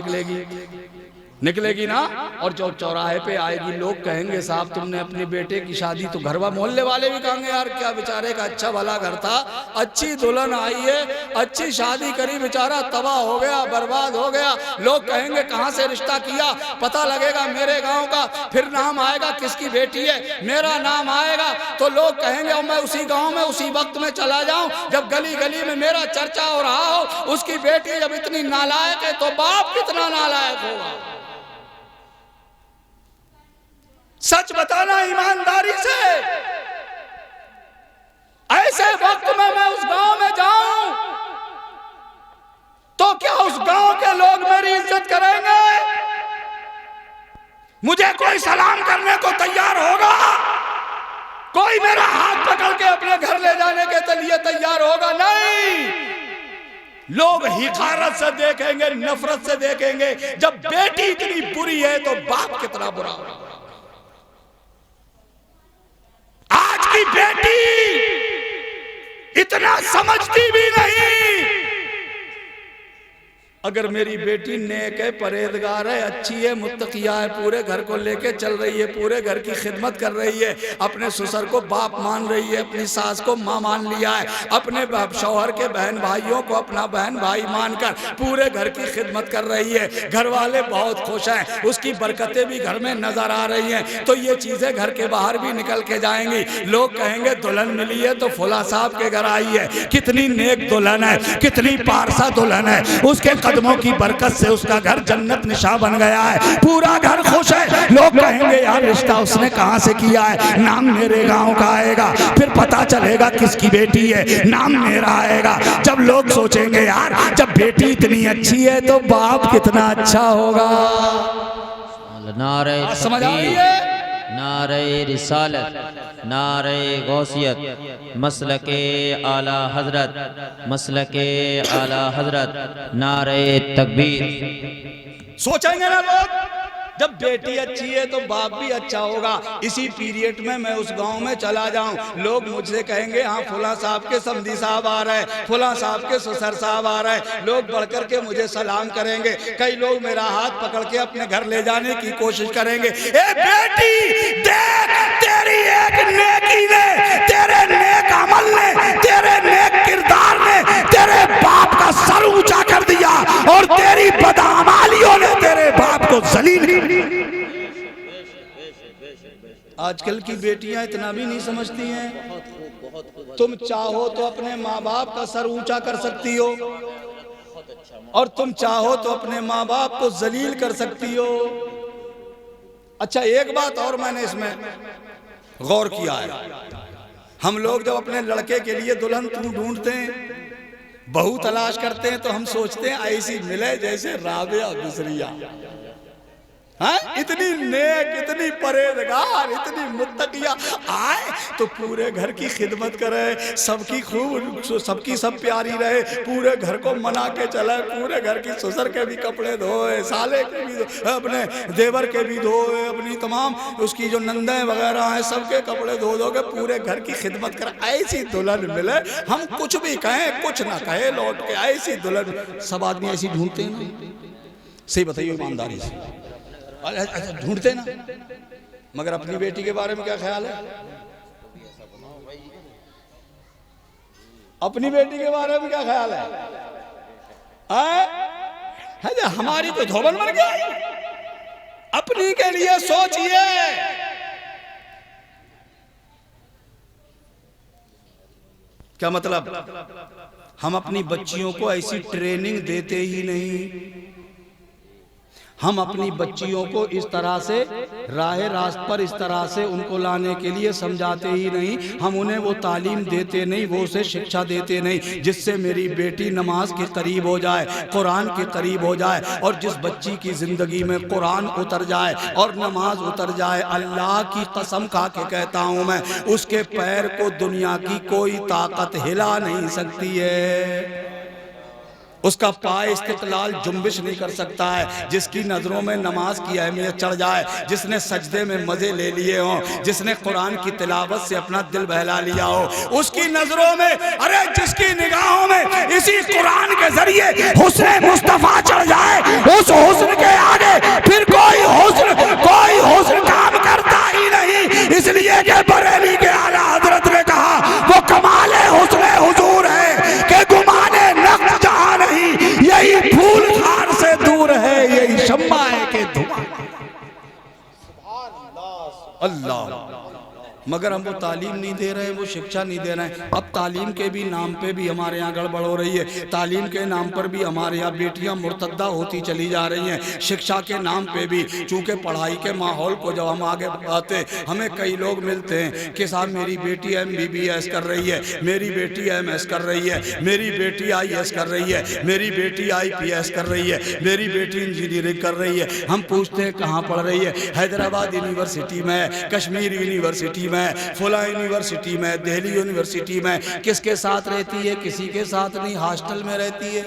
निकलेगी ना। और जो चौराहे पे आएगी लोग कहेंगे साहब तुमने अपने बेटे की शादी, तो घर मोहल्ले वाले भी कहेंगे यार क्या बेचारे का अच्छा भला घर था, अच्छी दुल्हन आई है, अच्छी शादी करी, बेचारा तबाह हो गया, बर्बाद हो गया। लोग कहेंगे कहां से रिश्ता किया, पता लगेगा मेरे गांव का, फिर नाम आएगा किसकी बेटी है, मेरा नाम आएगा तो लोग कहेंगे और मैं उसी गांव में उसी वक्त में चला जाऊं जब गली गली में मेरा चर्चा हो रहा हो। उसकी बेटी जब इतनी नालायक है तो बाप कितना नालायक होगा। सच बताना ईमानदारी से। ऐसे वक्त में मैं उस गांव में जाऊं तो क्या उस गांव के लोग मेरी इज्जत करेंगे? मुझे कोई सलाम करने को तैयार होगा? कोई मेरा हाथ पकड़ के अपने घर ले जाने के लिए तैयार होगा? नहीं। लोग हिकारत से देखेंगे, नफरत से देखेंगे। जब बेटी इतनी बुरी है तो बाप कितना बुरा होगा। आज की बेटी इतना समझती भी नहीं अगर मेरी बेटी नेक है, परहेजगार है, अच्छी है, मुत्तकिया है, पूरे घर को लेके चल रही है, पूरे घर की खिदमत कर रही है, अपने ससुर को बाप मान रही है, अपनी सास को माँ मान लिया है, अपने शौहर के बहन भाइयों को अपना बहन भाई मानकर पूरे घर की खिदमत कर रही है, घर वाले बहुत खुश हैं, उसकी बरकतें भी घर में नजर आ रही हैं, तो ये चीजें घर के बाहर भी निकल के जाएंगी। लोग कहेंगे दुल्हन मिली है तो फुला साहब के घर आई है, कितनी नेक दुल्हन है, कितनी पारसा दुल्हन है, उसके कदमों की बरकत से उसका घर जन्नत निशा बन गया है, पूरा घर खुश है। लोग कहेंगे यार रिश्ता उसने कहां से किया है, नाम मेरे गांव का आएगा, फिर पता चलेगा किसकी बेटी है, नाम मेरा आएगा। जब लोग सोचेंगे यार जब बेटी इतनी अच्छी है तो बाप कितना अच्छा होगा। नारे समझ आ रही है? नारे रिसालत, नारे गौसियत, मसलके आला हजरत, मसलके आला हजरत, नारे तकबीर। सोचेंगे ना लोग जब बेटी अच्छी है तो बाप भी अच्छा होगा। इसी पीरियड में मैं उस गांव में चला जाऊं, लोग मुझसे कहेंगे हाँ फुला साहब के समधी साहब आ रहे हैं, फुला साहब के ससुर साहब आ रहे हैं, लोग बढ़ कर के मुझे सलाम करेंगे, कई लोग मेरा हाथ पकड़ के अपने घर ले जाने की कोशिश करेंगे। ए बेटी देख, तेरी एक नेकी ने, तेरे नेक अमल ने, तेरे नेक किरदार ने तेरे बाप का सर ऊंचा कर दिया और तेरी बदअमालियों ने तेरे बाप को जलील। आजकल की बेटियां इतना भी नहीं समझती हैं। तुम चाहो तो अपने माँ बाप का सर ऊंचा कर सकती हो और तुम चाहो तो अपने माँ बाप को जलील कर सकती हो। अच्छा एक बात और मैंने इसमें गौर किया है, हम लोग जब अपने लड़के के लिए दुल्हन ढूंढते हैं, बहू तलाश करते हैं, तो हम सोचते हैं ऐसी मिले जैसे राबिया बिसरिया, हाँ? इतनी नेक, इतनी परहेजगार, इतनी मुत्तकिया आए तो पूरे घर की खिदमत करे, सबकी खूब, सबकी सब प्यारी रहे, पूरे घर को मना के चले, पूरे घर की ससुर के भी कपड़े धोए, साले के भी धोए, अपने देवर के भी धोए, अपनी तमाम उसकी जो नंदें वगैरह हैं सबके कपड़े धो के पूरे घर की खिदमत करे। ऐसी दुल्हन मिले, हम कुछ भी कहें कुछ ना कहे लौट के, ऐसी दुल्हन सब आदमी ऐसी ढूंढते हैं ना? सही बताइए ईमानदारी से, अच्छा ढूंढते ना, मगर अपनी बेटी के बारे में क्या ख्याल है? अपनी बेटी के बारे में क्या ख्याल है? हमारी तो धोबन मर गई, अपनी के लिए सोचिए। क्या मतलब? हम अपनी बच्चियों को ऐसी ट्रेनिंग देते ही नहीं, हम अपनी बच्चियों को इस तरह से रास्त पर इस तरह से उनको लाने के लिए समझाते ही नहीं, हम उन्हें वो तालीम देते नहीं, वो उसे शिक्षा देते नहीं जिससे मेरी बेटी नमाज के करीब हो जाए, कुरान के करीब हो जाए। और जिस बच्ची की ज़िंदगी में कुरान उतर जाए और नमाज उतर जाए, अल्लाह की कसम खा के कहता हूँ मैं, उसके पैर को दुनिया की कोई ताकत हिला नहीं सकती है, उसका पाय इस्तिक़लाल जुम्बिश नहीं कर सकता है। जिसकी नज़रों में नमाज की अहमियत चढ़ जाए, जिसने सजदे में मज़े ले लिए हों, जिसने कुरान की तिलावत से अपना दिल बहला लिया हो, उसकी नज़रों में, अरे जिसकी निगाहों में इसी कुरान के जरिए हुस्न मुस्तफ़ा चढ़ जाए, उस हुस्न के आगे फिर कोई हुस्न काम करता ही नहीं। इसलिए कि बरेली के आला हजरत ने कहा वो कमाले हुस्न हुजूर है कि गुमाने नक्श जहां नहीं, यही फूल खार से दूर है, यही शम्मा है के धुआं। अल्लाह, मगर हम वो तालीम नहीं दे रहे हैं, वो शिक्षा नहीं दे रहे हैं। अब तालीम के भी नाम पे भी हमारे यहाँ गड़बड़ हो रही है, तालीम के नाम पर भी हमारे यहाँ बेटियाँ मुर्तद्दा होती चली जा रही हैं, शिक्षा के नाम पे भी। चूँकि पढ़ाई के माहौल को जब हम आगे बढ़ाते, हमें कई लोग मिलते हैं कि साहब मेरी बेटी MBBS कर रही है, मेरी बेटी MS कर रही है, मेरी बेटी IAS कर रही है, मेरी बेटी IPS कर रही है, मेरी बेटी इंजीनियरिंग कर रही है। हम पूछते हैं कहाँ पढ़ रही है? हैदराबाद यूनिवर्सिटी में, कश्मीर यूनिवर्सिटी में, फुला यूनिवर्सिटी में, दिल्ली यूनिवर्सिटी में। किसके साथ रहती है? किसी के साथ नहीं, हॉस्टल में रहती है।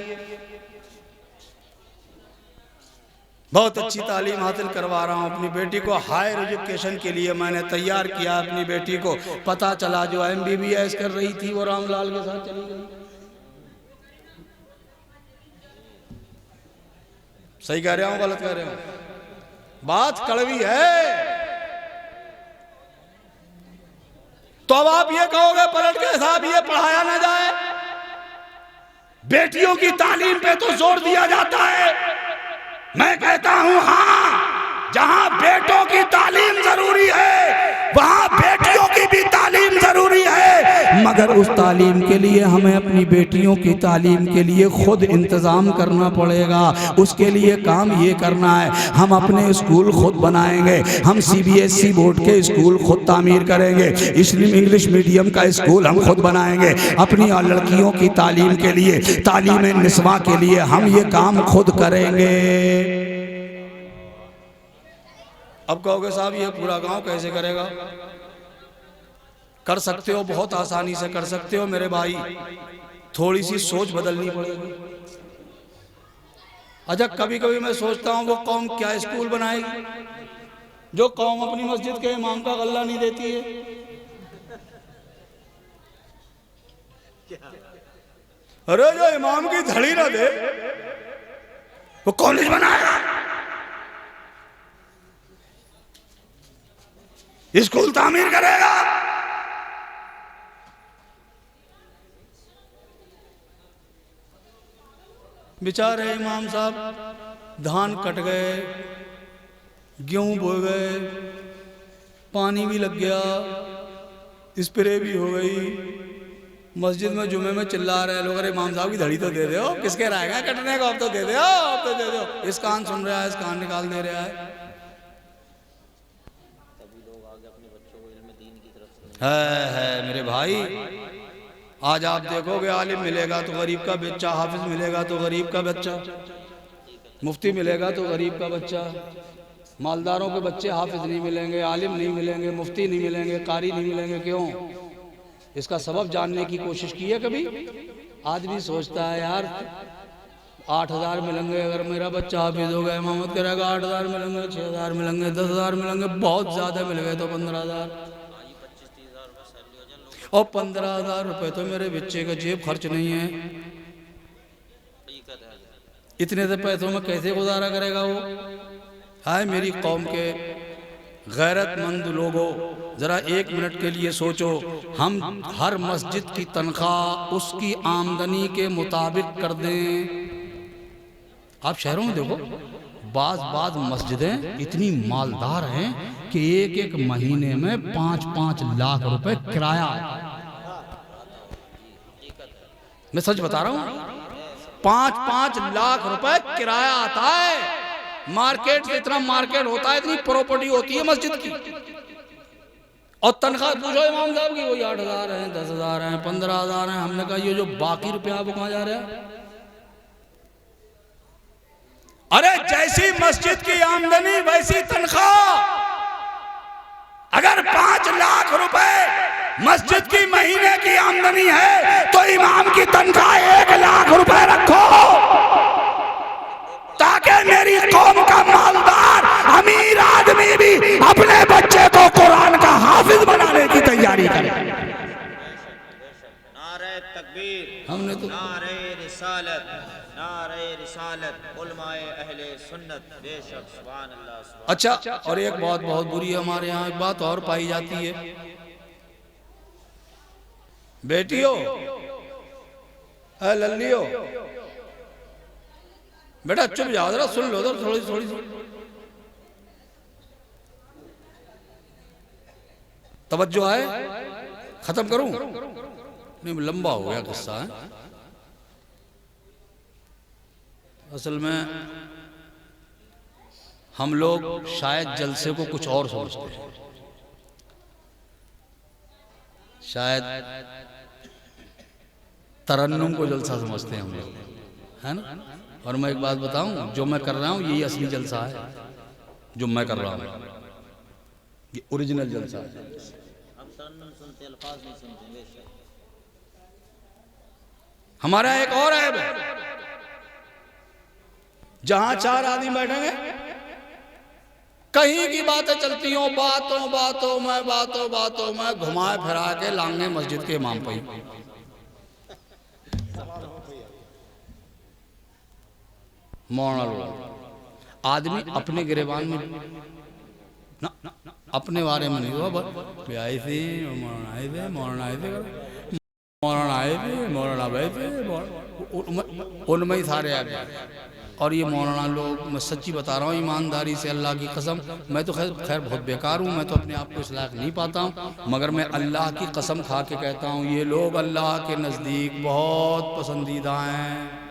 बहुत अच्छी तालीम हासिल करवा रहा हूँ अपनी बेटी को, हायर एजुकेशन के लिए मैंने तैयार किया अपनी बेटी को। पता चला जो MBBS कर रही थी वो रामलाल के साथ चली गई। सही कह रहा हूं गलत कह रहा हूं? बात कड़वी है। तो अब आप ये कहोगे पलट के साहब ये पढ़ाया ना जाए, बेटियों की तालीम पे तो जोर दिया जाता है। मैं कहता हूं हां, जहां बेटों की तालीम जरूरी है वहां बेटियों की भी तालीम जरूरी है, मगर उस तालीम के लिए हमें अपनी बेटियों की तालीम के लिए खुद इंतजाम करना पड़ेगा। उसके लिए काम ये करना है, हम अपने स्कूल खुद बनाएंगे, हम CBSE बोर्ड के स्कूल खुद तामीर करेंगे, इंग्लिश मीडियम का स्कूल हम खुद बनाएंगे, अपनी लड़कियों की तालीम के लिए, तालीम निस्वा के लिए हम ये काम खुद करेंगे। अब कहोगे साहब ये पूरा गांव कैसे करेगा? कर सकते हो, बहुत आसानी से कर सकते हो मेरे भाई, थोड़ी सी सोच बदलनी पड़ेगी। अच्छा कभी कभी मैं सोचता हूं वो कौम क्या स्कूल बनाएगी जो कौम अपनी मस्जिद के इमाम का गल्ला नहीं देती है? अरे जो इमाम की धड़ी ना दे वो कॉलेज बनाएगा, स्कूल तामीर करेगा। बेचारे इमाम साहब धान कट गए, गेहूं बो गए, पानी भी लग गया, स्प्रे भी हो गई, मस्जिद में जुमे में चिल्ला रहे लोग, अरे इमाम साहब की धड़ी तो दे दो, किसके रहेगा कटने को, अब तो दे दो, अब तो दे दो। इस कान सुन रहा है, इस कान निकाल दे रहा है मेरे भाई। आज आप देखोगे आलिम मिलेगा तो गरीब का बच्चा, हाफिज मिलेगा तो गरीब का बच्चा, मुफ्ती मिलेगा तो गरीब का बच्चा, मालदारों के बच्चे हाफिज नहीं मिलेंगे, आलिम नहीं मिलेंगे, मुफ्ती नहीं मिलेंगे, कारी नहीं मिलेंगे। क्यों? इसका सबब जानने की कोशिश की है कभी? आदमी सोचता है यार 8,000 मिलेंगे, अगर मेरा बच्चा हाफिज हो गया, इमामत करेगा 8,000 मिलेंगे, 6,000 मिलेंगे, 10,000 मिलेंगे, बहुत ज्यादा मिल गए तो 15,000, और 15,000 रुपए तो मेरे बच्चे का जेब खर्च नहीं है। इतने से पैसों में कैसे गुजारा करेगा वो? हाय मेरी कौम के गैरतमंद लोगों, जरा 1 मिनट के लिए सोचो, हम हर मस्जिद की तनख्वाह उसकी आमदनी के मुताबिक कर दें। आप शहरों में देखो बाज मस्जिदें इतनी मालदार हैं कि एक महीने में 5-5 लाख रुपए किराया। मैं सच बता रहा हूं, 5-5 लाख रुपए किराया आता है। मार्केट से इतना मार्केट होता है, इतनी प्रॉपर्टी होती है मस्जिद की, और तनख्वाह पूछो इमाम साहब की, वही 8,000 है, 10,000 है, 15,000 है। हमने कहा ये जो बाकी रुपया वो कहां जा रहा है? अरे जैसी मस्जिद की आमदनी वैसी तनख्वाह। अगर 5 लाख रुपए मस्जिद की महीने की आमदनी है तो इमाम की तनख्वाह 1 लाख रुपए रखो, ताकि मेरी कौम का मालदार अमीर आदमी भी अपने बच्चे को कुरान का हाफिज बनाने की तैयारी करे। नारे तकबीर, हमने तो नारे रिसालत, नारे रिसालत, उलमाए अहले सुन्नत, बेशक सुभान अल्लाह, सुभान। अच्छा, और एक बात बहुत बुरी है हमारे यहाँ, एक बात और पाई जाती है, बेटियों लल्लियो, बेटा चुप जाओ जरा, सुन लो थोड़ी थोड़ी तवज्जो है। खत्म करूं? नहीं, लंबा हो गया किस्सा है। असल में हम लोग शायद जलसे को कुछ और सोचते हैं, शायद तरन्नुम को जलसा समझते हैं हम लोग, है ना? और मैं एक बात बताऊं, जो मैं कर रहा हूं यही असली जलसा है। जो मैं कर रहा हूं ये ओरिजिनल जलसा है। हम तरन्नुम सुनते, अल्फाज नहीं सुनते। बेशक हमारा एक और ऐब है, जहां 4 आदमी बैठेंगे, कहीं की बातें चलती हो, बातों में घुमाए फिरा के लांगे मस्जिद के इमाम पे। मौना लोग आदमी अपने गिरेबान में ना अपने बारे में नहीं हुआ आए थे मौलाना आए थे मौलाना आए थे मौलाना आए थे मौलाना गए थे उनमें ही सारे आ गए। और ये मौलाना लोग, मैं सच्ची बता रहा हूँ ईमानदारी से अल्लाह की कसम, मैं तो खैर बहुत बेकार हूँ, मैं तो अपने आप को इस लायक नहीं पाता हूँ, मगर मैं अल्लाह की कसम खा के कहता हूँ ये लोग अल्लाह के नज़दीक बहुत पसंदीदा हैं।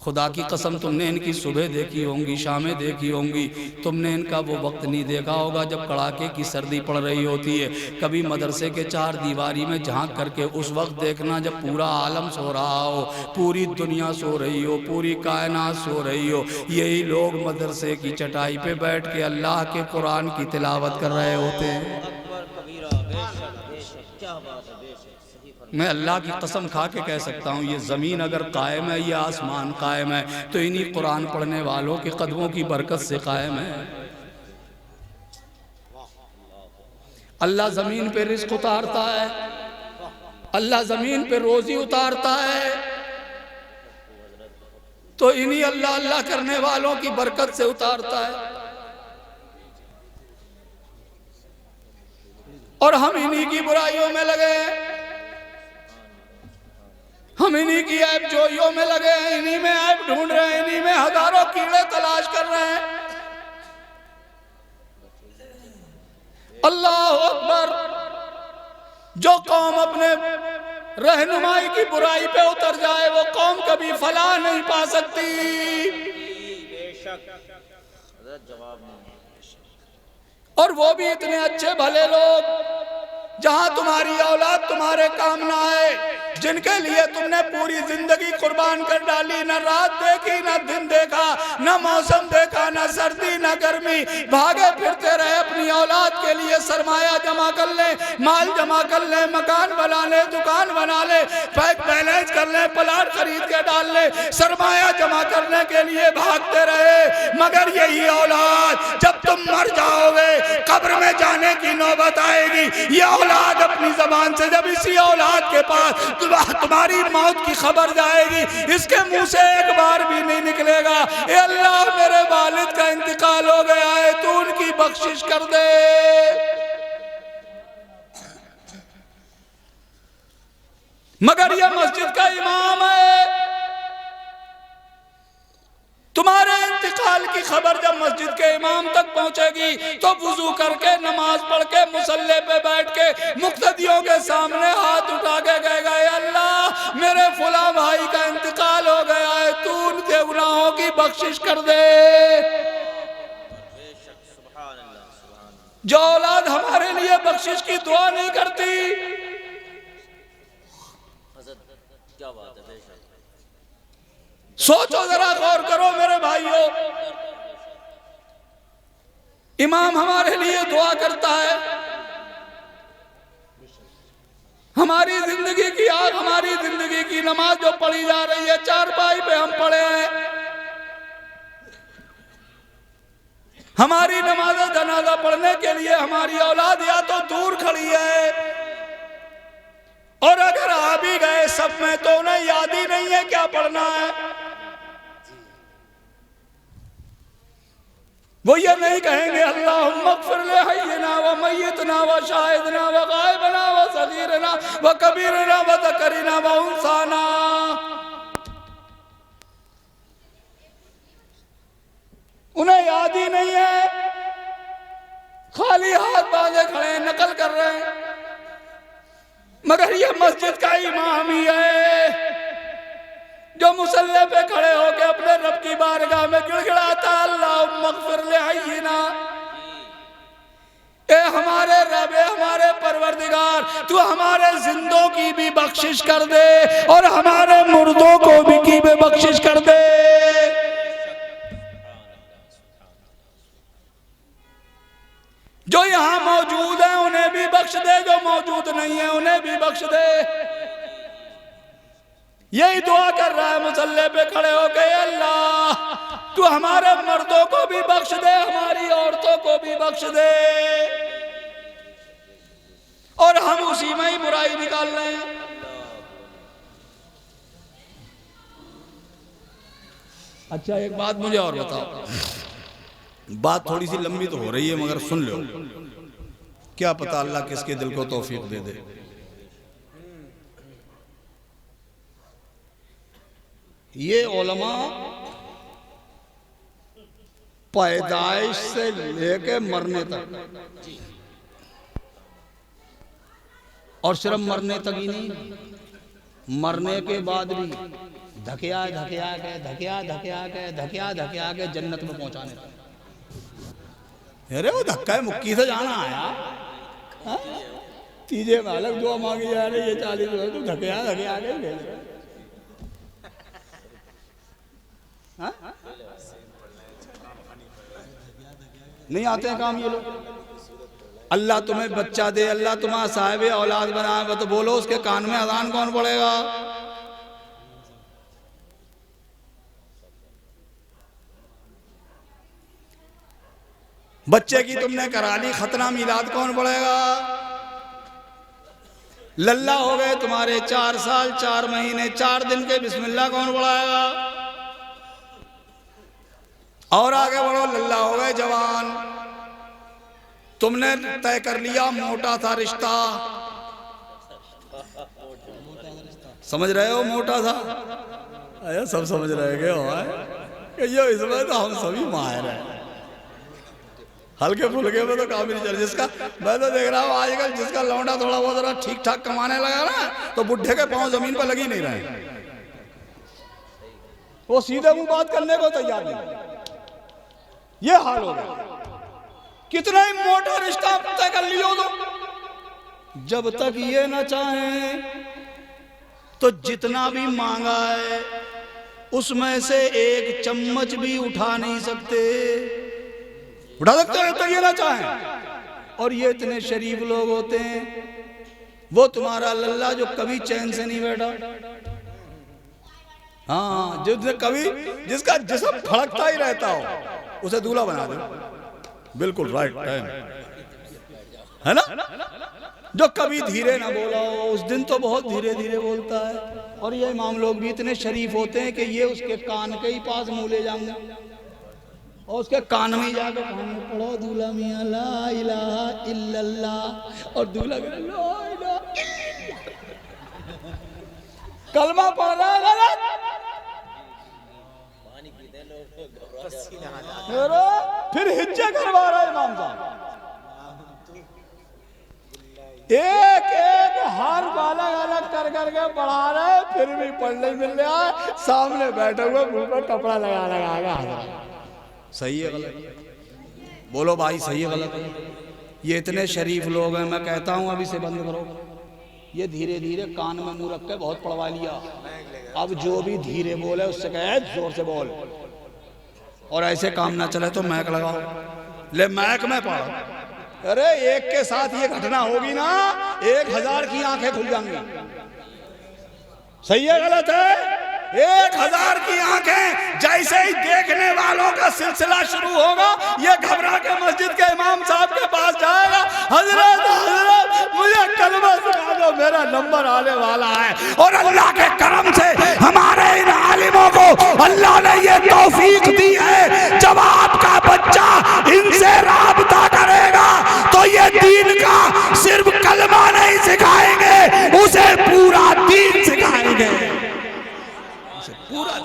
खुदा की कसम, तुमने इनकी सुबह देखी होंगी, शामें देखी होंगी, तुमने इनका वो वक्त नहीं देखा होगा जब कड़ाके की सर्दी पड़ रही होती है। कभी मदरसे के चार दीवारी में झांक करके उस वक्त देखना जब पूरा आलम सो रहा हो, पूरी दुनिया सो रही हो, पूरी कायनात सो रही हो, यही लोग मदरसे की चटाई पे बैठ के अल्लाह के कुरान की तिलावत कर रहे होते हैं। मैं अल्लाह की कसम खा के कह सकता हूँ ये ज़मीन अगर कायम है, ये आसमान कायम है, तो इन्हीं कुरान पढ़ने वालों के कदमों की बरकत से कायम है। अल्लाह ज़मीन पे रिज़्क़ उतारता है, अल्लाह ज़मीन पे रोज़ी उतारता है, तो इन्हीं अल्लाह अल्लाह करने वालों की बरकत से उतारता है। और हम इन्हीं की बुराइयों में लगे हैं, हम इन्हीं की ऐब जोइयों में लगे हैं, इन्हीं में ऐब ढूंढ रहे हैं, इन्हीं में हजारों कीड़े तलाश कर रहे हैं। अल्लाह अकबर। जो कौम अपने रहनुमाई की बुराई पे उतर जाए वो कौम कभी फलाह नहीं पा सकती। और वो भी इतने अच्छे भले लोग जहां तुम्हारी औलाद तुम्हारे काम ना आए, जिनके लिए तुमने पूरी जिंदगी कुर्बान कर डाली, न रात देखी न दिन देखा, न मौसम देखा, न सर्दी न गर्मी, भागे फिरते रहे अपनी औलाद के लिए। सरमाया जमा कर ले, माल जमा कर ले, मकान बना ले, दुकान बना ले, बैंक बैलेंस कर ले, प्लाट खरीद के डाल ले, सरमाया जमा करने के लिए भागते रहे। मगर यही औलाद जब तुम मर जाओगे, कब्र में जाने की नौबत आएगी, ये औलाद अपनी जबान से जब इसी औलाद के पास तुम्हारी मौत की खबर जाएगी, इसके मुंह से एक बार भी नहीं निकलेगा ए अल्लाह मेरे वालिद का इंतकाल हो गया है, तू उनकी बख्शिश कर दे। मगर यह मस्जिद का इमाम है, तुम्हारे इंतकाल की खबर जब मस्जिद के इमाम तक पहुंचेगी तो वुजू करके नमाज पढ़ के मुसल्ले पे बैठ के मुक्तदियों के सामने हाथ उठा के कहेगा अल्लाह मेरे फुला भाई का इंतकाल हो गया है, तू उनके गुनाहों की बख्शिश कर दे। जो औलाद हमारे लिए बख्शिश की दुआ नहीं करती, क्या बात है, सोचो जरा, गौर करो मेरे भाइयों। इमाम हमारे लिए दुआ करता है, हमारी जिंदगी की आग, हमारी जिंदगी की नमाज जो पढ़ी जा रही है, चारपाई पे हम पढ़े हैं, हमारी नमाज जनाजा पढ़ने के लिए हमारी औलाद या तो दूर खड़ी है, और अगर आ भी गए सब में तो उन्हें याद ही नहीं है क्या पढ़ना है। वो ये नहीं कहेंगे अल्लाहुम्मा अग़फ़िर ले हय्यिना व मय्यितना व शाहिदना व गायबना व सगीरना व कबीरना व ज़करिना व उन्साना। उन्हें याद ही नहीं है, खाली हाथ बांधे खड़े हैं, नकल कर रहे हैं। मगर ये मस्जिद का इमाम ही है जो मुसल्ले पे खड़े होके अपने रब की बारगाह में गिड़गिड़ाता अल्लाहुम्मा अग़फ़िर ले हय्यिना, ए हमारे रब, ए हमारे परवरदिगार, तू हमारे जिंदों की भी बख्शिश कर दे और हमारे मुर्दों को भी की भी बख्शिश कर दे। जो यहाँ मौजूद है उन्हें भी बख्श दे, जो मौजूद नहीं है उन्हें भी बख्श दे। यही दुआ कर रहा है मुसल्ले पे खड़े हो गए, अल्लाह तू हमारे मर्दों को भी बख्श दे, हमारी औरतों को भी बख्श दे। और हम उसी में ही बुराई निकाल रहे हैं। अच्छा एक बात मुझे और बताओ, बात थोड़ी सी लंबी तो हो रही है मगर सुन लो, क्या पता अल्लाह किसके दिल को तौफीक दे दे। ये उलमा पैदाइश से लेके मरने तक, और सिर्फ मरने तक ही नहीं, मरने के बाद भी धकिया के जन्नत में पहुंचाने तक। अरे वो धक्का मुक्की से जाना आया, हाँ? तीजे मालक जो मांगी जा रही है 40 रुपए, तो धकिया के भेज रहे, हाँ? नहीं आते हैं काम ये लोग। अल्लाह तुम्हें बच्चा दे, अल्लाह तुम्हारा साहिब औलाद बनाए, तो बोलो उसके कान में अजान कौन पड़ेगा? बच्चे की तुमने करा ली खतना, मिलाद कौन पड़ेगा? लल्ला हो गए तुम्हारे 4 साल 4 महीने 4 दिन के, बिस्मिल्लाह कौन पढ़ाएगा? और आगे बढ़ो, लल्ला हो गए जवान, तुमने तय कर लिया मोटा था रिश्ता, समझ रहे हो? मोटा था, अरे सब समझ रहे हो ये, इसमें तो हम सभी माहिर हैं, हल्के फुल्के में तो काम नहीं चल। जिसका मैं तो देख रहा हूँ आजकल, जिसका लौंडा थोड़ा बहुत ठीक ठाक कमाने लगा ना, तो बुढ़े के पांव जमीन पर लगी नहीं रहे, वो सीधे मुंह बात करने को तैयार नहीं। ये हाल हो गया। कितना ही मोटा रिश्ता तय कर लियो, तो जब तक ये ना चाहे तो जितना भी मांगा है उसमें से 1 चम्मच भी उठा नहीं सकते, उठा सकते हैं तो ये ना चाहे। और ये इतने शरीफ लोग होते हैं, वो तुम्हारा लल्ला जो कभी चैन से नहीं बैठा, हाँ, जिसका जिस्म फड़कता ही रहता हो, उसे दूल्हा बना दो, बिल्कुल राइट टाइम, है ना? जो कभी धीरे ना बोला हो, उस दिन तो बहुत धीरे धीरे बोलता है। और ये इमाम लोग भी इतने शरीफ होते हैं कि ये उसके कान के ही पास मुंह ले जाएंगे और उसके कान में जाकर कान में पढ़ो, दूल्हा मियां ला इलाहा इल्लल्लाह, और दूल्हा ला इलाहा इल्लल्लाह, कलमा पढ़ रहा है गलत, फिर हिज्जे करवा रहा है इमाम साहब, एक हार अलग अलग कर करके पढ़ा रहे, फिर भी पढ़ने मिल रहा है, सामने बैठे हुए मुंह पर कपड़ा लगा। सही है गलत? बोलो भाई, सही है गलत? ये इतने शरीफ लोग हैं, मैं कहता हूं अभी से बंद करो। ये धीरे धीरे कान में मुंह रख के बहुत पढ़वा लिया, अब जो भी धीरे बोले उससे कहे जोर से बोल, और ऐसे काम ना चले तो मैक लगाओ, ले मैक में पढ़ो। अरे एक के साथ ये घटना होगी ना, 1000 की आंखें खुल जाएंगी। सही है गलत है? 1000 की आंखें जैसे ही देखने वालों का सिलसिला शुरू होगा, ये घबरा के मस्जिद के इमाम साहब के पास जाएगा, हजरत मुझे कलमा सुना दो, मेरा नंबर आने वाला है। और अल्लाह के करम से हमारे इन आलिमों को अल्लाह ने ये तौफीक दी है, जब आपका बच्चा इनसे राबता करेगा तो ये दीन का सिर्फ कलमा नहीं सिखाएंगे, उसे पूरा दीन सिखाएंगे, पूरा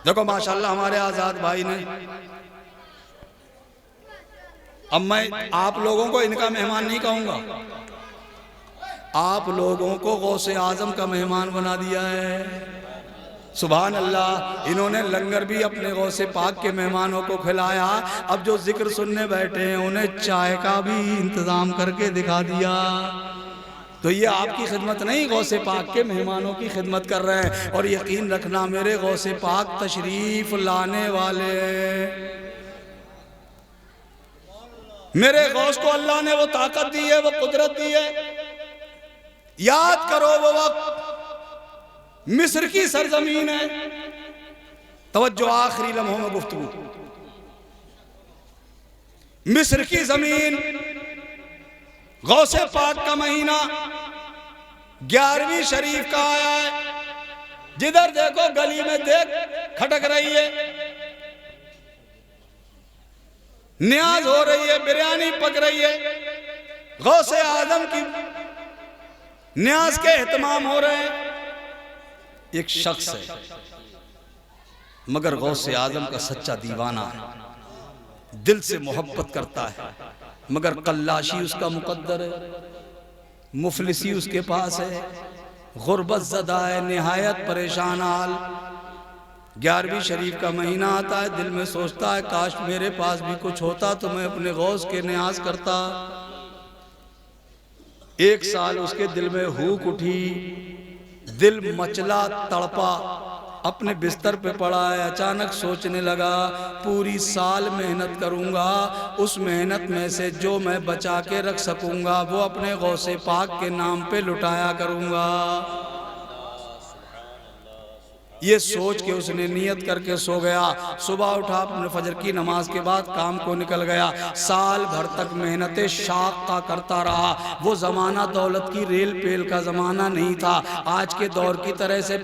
देखो माशाल्लाह हमारे आजाद भाई ने, अब मैं आप लोगों को इनका मेहमान नहीं कहूंगा, आप लोगों को गौसे आजम का मेहमान बना दिया है। सुभान अल्लाह, इन्होंने लंगर भी अपने गौसे पाक के मेहमानों को खिलाया। अब जो जिक्र सुनने बैठे हैं उन्हें चाय का भी इंतजाम करके दिखा दिया। तो ये आपकी खिदमत नहीं, गौसे पाक के मेहमानों की खिदमत कर रहे हैं। और यकीन रखना मेरे गौसे पाक तशरीफ लाने वाले, मेरे गौस को अल्लाह ने वो ताकत दी है, वो कुदरत दी है। याद करो वो वक्त मिस्र की सरजमीन है। तवज्जो, आखिरी लम्हों में गुफ्तगू। मिस्र की जमीन, गौसे पाक का महीना, 11वीं शरीफ का आया है। जिधर देखो गली में देख खटक रही है, न्याज हो रही है, बिरयानी पक रही है, गौसे आदम की न्याज के एहतमाम हो रहे हैं। एक शख्स है मगर गौसे आदम का सच्चा दीवाना है, दिल से मोहब्बत करता है, मगर कल्लाशी उसका मुकद्दर है, मुफलिसी उसके पास है, गुर्बत ज़दा है, निहायत परेशान हाल। 11वीं शरीफ का महीना आता है, दिल में सोचता है काश मेरे पास भी कुछ होता तो मैं अपने गौस के न्याज करता। एक साल उसके दिल में हूक उठी, दिल मचला, तड़पा, अपने बिस्तर पे पड़ा है। अचानक सोचने लगा पूरी साल मेहनत करूंगा, उस मेहनत में से जो मैं बचा के रख सकूंगा वो अपने गौसे पाक के नाम पे लुटाया करूंगा। ये सोच के उसने नियत करके सो गया। सुबह उठा, अपने फजर की नमाज के बाद काम को निकल गया। साल भर तक मेहनतें शाक़ा करता रहा। वो ज़माना दौलत की रेल पेल का ज़माना नहीं था। आज के दौर की तरह से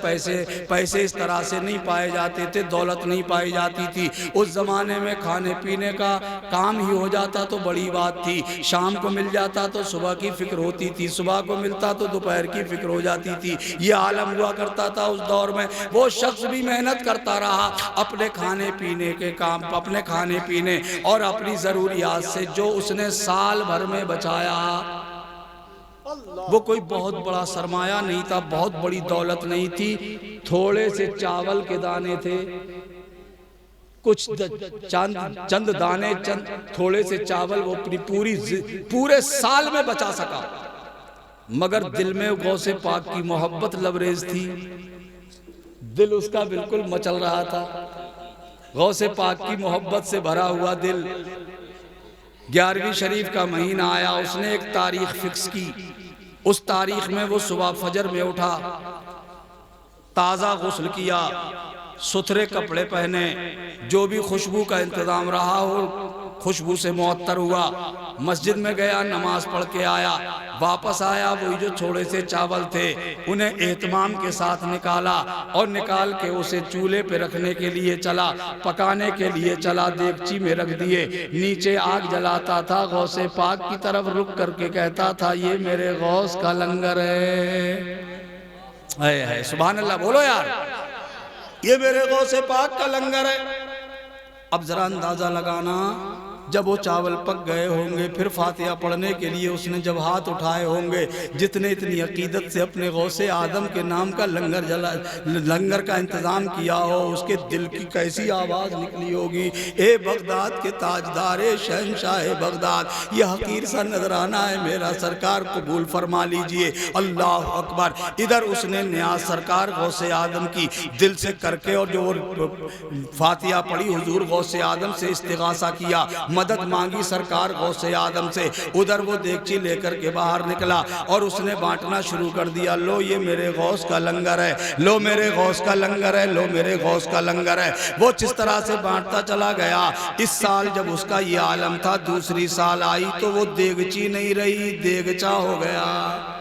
पैसे इस तरह से नहीं पाए जाते थे, दौलत नहीं पाई जाती थी। उस ज़माने में खाने पीने का काम ही हो जाता तो बड़ी बात थी। शाम को मिल जाता तो सुबह की फिक्र होती थी, सुबह को मिलता तो दोपहर की फिक्र हो जाती थी। ये आलम हुआ करता था उस दौर में। वो शख्स भी मेहनत करता रहा अपने खाने पीने के काम, अपने खाने पीने और अपनी जरूरियात से जो उसने साल भर में बचाया। वो कोई बहुत बड़ा सरमाया नहीं था, बहुत बड़ी दौलत नहीं थी। थोड़े से चावल के दाने थे, कुछ चंद दाने, थोड़े से चावल वो अपनी पूरे साल में बचा सका। मगर दिल में गौसे पाक की मोहब्बत लबरेज थी, दिल उसका बिल्कुल मचल रहा था। गौसे पाक की मोहब्बत से भरा हुआ दिल। 11वीं शरीफ का महीना आया, उसने एक तारीख फिक्स की। उस तारीख में वो सुबह फजर में उठा, ताज़ा गुस्ल किया, सुथरे कपड़े पहने, जो भी खुशबू का इंतज़ाम रहा हो खुशबू से मुअत्तर हुआ। मस्जिद में गया, नमाज पढ़ के आया, वापस आया, वही जो थोड़े से चावल थे उन्हें एहतमाम के साथ निकाला और निकाल के उसे चूल्हे पे रखने के लिए चला, पकाने के लिए चला। देगची में रख दिए, नीचे आग जलाता था। गौसे पाक की तरफ रुक करके कहता था ये मेरे गौस का लंगर है। सुभान अल्लाह बोलो यार, ये मेरे गौसे पाक का लंगर है। अब जरा अंदाजा लगाना, जब वो चावल पक गए होंगे, फिर फातिहा पढ़ने के लिए उसने जब हाथ उठाए होंगे, जितने इतनी अकीदत से अपने गौसे आदम के नाम का लंगर का इंतज़ाम किया हो, उसके दिल की कैसी आवाज़ निकली होगी। ए बगदाद के ताजदार, शहंशाह बगदाद, ये हकीर सा नजराना है मेरा, सरकार कबूल फरमा लीजिए। अल्लाह अकबर। इधर उसने न्याज सरकार गौसे आदम की दिल से करके और जो फातिहा पढ़ी, हुजूर गौसे आदम से इस्तिगासा किया, मदद मांगी सरकार गौसे आदम से। उधर वो देगची लेकर के बाहर निकला और उसने बांटना शुरू कर दिया। लो ये मेरे गौस का लंगर है, लो मेरे गौस का लंगर है, लो मेरे गौस का लंगर है। वो जिस तरह से बांटता चला गया। इस साल जब उसका ये आलम था, दूसरी साल आई तो वो देगची नहीं रही, देगचा हो गया।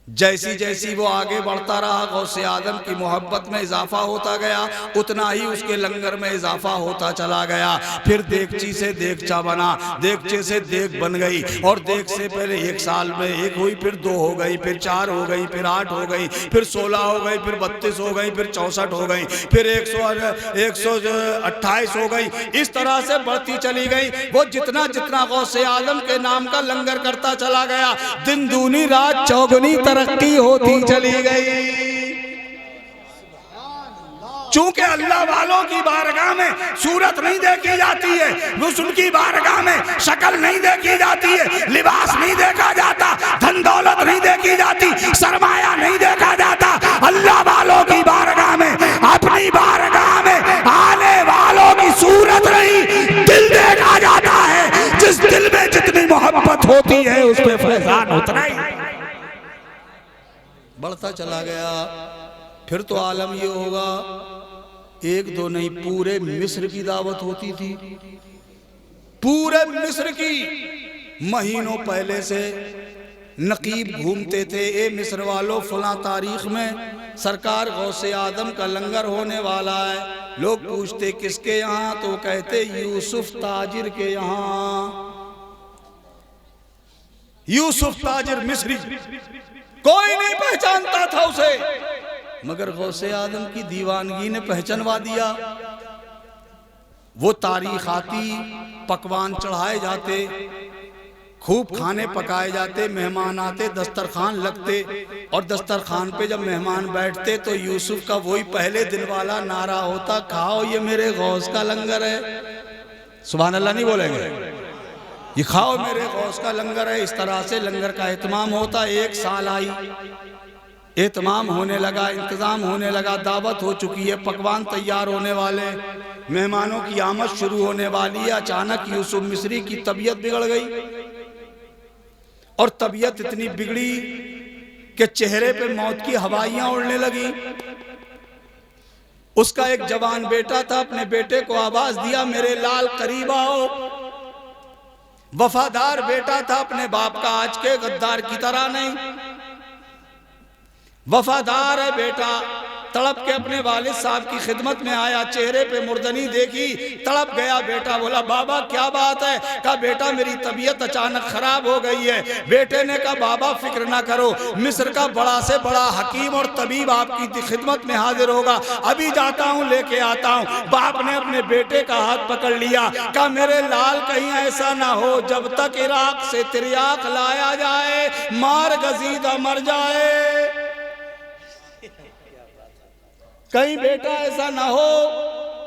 जैसी जैसी वो आगे बढ़ता रहा, गौसे आदम की मोहब्बत में इजाफा होता गया, उतना ही उसके लंगर में इजाफा होता चला गया। फिर देगची से देगचा बना, देगचे से देग बन गई, और देग से पहले एक साल में एक हुई, फिर 2 हो गई, फिर 4 हो गई, फिर 8 हो गई, फिर 16 हो गई, फिर 32 हो गई, फिर 64 हो गई, फिर 128 हो गई। इस तरह से बढ़ती चली गई। वो जितना जितना गौसे आदम के नाम का लंगर करता चला गया, दिन दूनी रात चौगुनी तरक्की होती चली गई। चूंकि अल्लाह वालों की बारगाह में सूरत नहीं देखी जाती है, रसूल की बारगाह में शक्ल नहीं देखी जाती है, लिबास नहीं देखा जाता, धन दौलत नहीं देखी जाती, सरमाया नहीं देखा जाता। अल्लाह वालों की बारगाह में, अपनी बारगाह में आने वालों की सूरत नहीं, दिल देखा जाता है। जिस दिल में जितनी मोहब्बत होती है उस पे फैजान उतना ही बढ़ता चला गया। फिर तो आलम ये होगा, 1-2 नहीं, पूरे मिस्र की दावत होती थी। पूरे मिस्र की महीनों पहले से नकीब घूमते थे, ए मिस्र वालों फला तारीख में सरकार गौसे आदम का लंगर होने वाला है। लोग पूछते किसके यहाँ, तो कहते यूसुफ ताजिर के यहाँ। यूसुफ ताजिर मिस्री, कोई नहीं पहचानता था उसे, मगर गौसे आदम की दीवानगी ने पहचानवा दिया। वो तारीख आती, पकवान चढ़ाए जाते, खूब खाने पकाए जाते, मेहमान आते, दस्तरखान लगते, और दस्तरखान पे जब मेहमान बैठते तो यूसुफ का वही पहले दिन वाला नारा होता, खाओ ये मेरे गौस का लंगर है। सुभान अल्लाह नहीं बोलेंगे, ये खाओ मेरे गौस का लंगर है। इस तरह से लंगर का एहतमाम होता। एक साल आई, एहतमाम होने लगा, इंतज़ाम होने लगा, दावत हो चुकी है, पकवान तैयार होने वाले, मेहमानों की आमद शुरू होने वाली है। अचानक यूसुफ मिस्री की तबीयत बिगड़ गई, और तबीयत इतनी बिगड़ी कि चेहरे पे मौत की हवाइयां उड़ने लगी। उसका एक जवान बेटा था, अपने बेटे को आवाज दिया, मेरे लाल करीब आओ। वफादार बेटा था अपने बाप का, आज के गद्दार की तरह नहीं, वफादार है बेटा। तड़प के अपने वालिद साहब की खिदमत में आया, चेहरे पे मुर्दनी देखी, तड़प गया। बेटा बोला बाबा क्या बात है? कहा बेटा मेरी तबीयत अचानक खराब हो गई है। बेटे ने कहा बाबा फिक्र ना करो, मिस्र का बड़ा से बड़ा हकीम और तबीब आपकी खिदमत में हाजिर होगा, अभी जाता हूँ लेके आता हूँ। बाप ने अपने बेटे का हाथ पकड़ लिया, कहा मेरे लाल कहीं ऐसा ना हो जब तक इराक से तिरयाक लाया जाए मार गजीदा मर जाए। कहीं बेटा ऐसा ना हो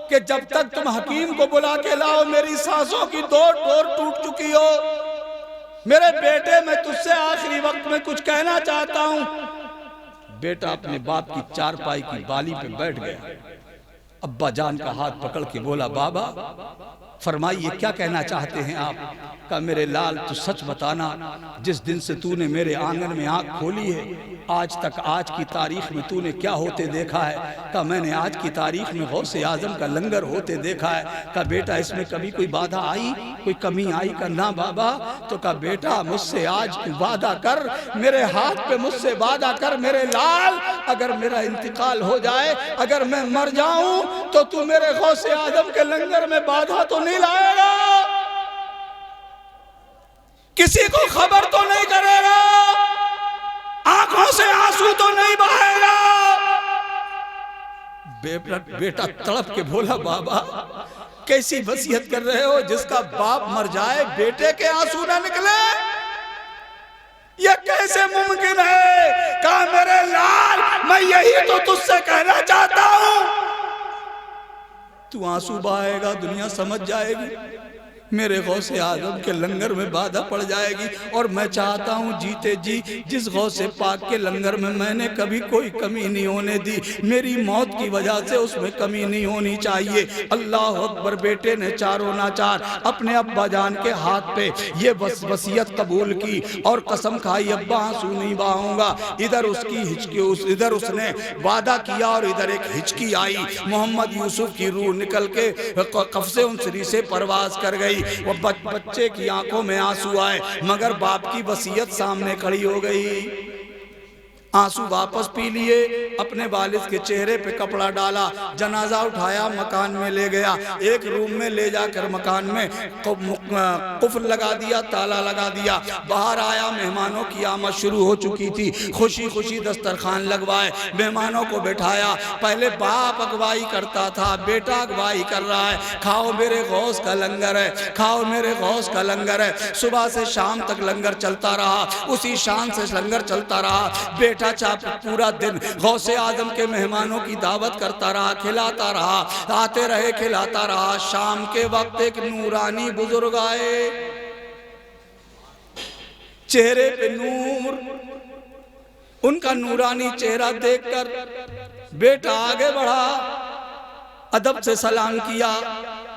कि जब तक तुम हकीम को बुला के लाओ मेरी सांसों की दो डोर टूट चुकी हो। मेरे बेटे मैं तुझसे आखिरी वक्त में कुछ कहना चाहता हूं। बेटा अपने बाप की चारपाई की बाली पे बैठ गया, अब्बा जान का हाथ पकड़ के बोला बाबा फरमाइए क्या कहना चाहते हैं आप? कहा मेरे लाल तू सच बताना, जिस दिन से तूने मेरे आंगन में आंख खोली है आज तक, आज की तारीख में तूने क्या होते देखा है? कहा मैंने आज की तारीख में गौसे आजम का लंगर होते देखा है। कहा बेटा इसमें कभी कोई बाधा आई, कोई कमी आई? का ना बाबा। तो कहा बेटा मुझसे आज वादा कर, मेरे हाथ पे मुझसे वादा कर मेरे लाल, अगर मेरा इंतकाल हो जाए, अगर मैं मर जाऊं तो तू मेरे गौसे आजम के लंगर में बाधा तो नहीं लाएगा, किसी को खबर तो नहीं करेगा, आंखों से आंसू तो नहीं बहाएगा। बेटा तड़प के बोला बाबा कैसी वसीयत कर रहे हो, जिसका बाप मर जाए बेटे के आंसू ना निकले, यह कैसे मुमकिन है? कहा मेरे लाल मैं यही तो तुझसे कहना चाहता हूं, तू आंसू बहाएगा दुनिया समझ जाएगी, मेरे गौसे आजम के लंगर में बाधा पड़ जाएगी। और मैं चाहता हूँ जीते जी जिस गौसे पाक के लंगर में मैंने कभी कोई कमी नहीं होने दी, मेरी मौत की वजह से उसमें कमी नहीं होनी चाहिए। अल्लाह अकबर। बेटे ने चारों नाचार अपने अब्बा जान के हाथ पे ये वसीयत कबूल की और कसम खाई अब्बा आंसू नहीं बहाऊंगा। इधर उसकी हिचकी, इधर उसने वादा किया और इधर एक हिचकी आई। मोहम्मद यूसुफ की रूह निकल के कफ्से उनसरी से परवाज कर गई। वो बच्चे की आंखों में आंसू आए, मगर बाप की वसीयत सामने खड़ी हो गई। आंसू वापस पी लिए, अपने वालिद के चेहरे पे कपड़ा डाला, जनाजा उठाया, मकान में ले गया। एक रूम में ले जाकर मकान में कुफल लगा दिया, ताला लगा दिया। बाहर आया, मेहमानों की आमद शुरू हो चुकी थी। खुशी खुशी दस्तरखान लगवाए, मेहमानों को बैठाया। पहले बाप अगवाई करता था, बेटा अगवाई कर रहा है। खाओ मेरे गौस का लंगर है, खाओ मेरे गौस का लंगर है। सुबह से शाम तक लंगर चलता रहा, उसी शान से लंगर चलता रहा। बेटा पूरा दिन गौसे आजम के मेहमानों की दावत करता रहा, खिलाता रहा, आते रहे खिलाता रहा। शाम के वक्त एक नूरानी बुजुर्ग आए, चेहरे पे नूर। उनका नूरानी चेहरा देखकर बेटा आगे बढ़ा, अदब से सलाम किया।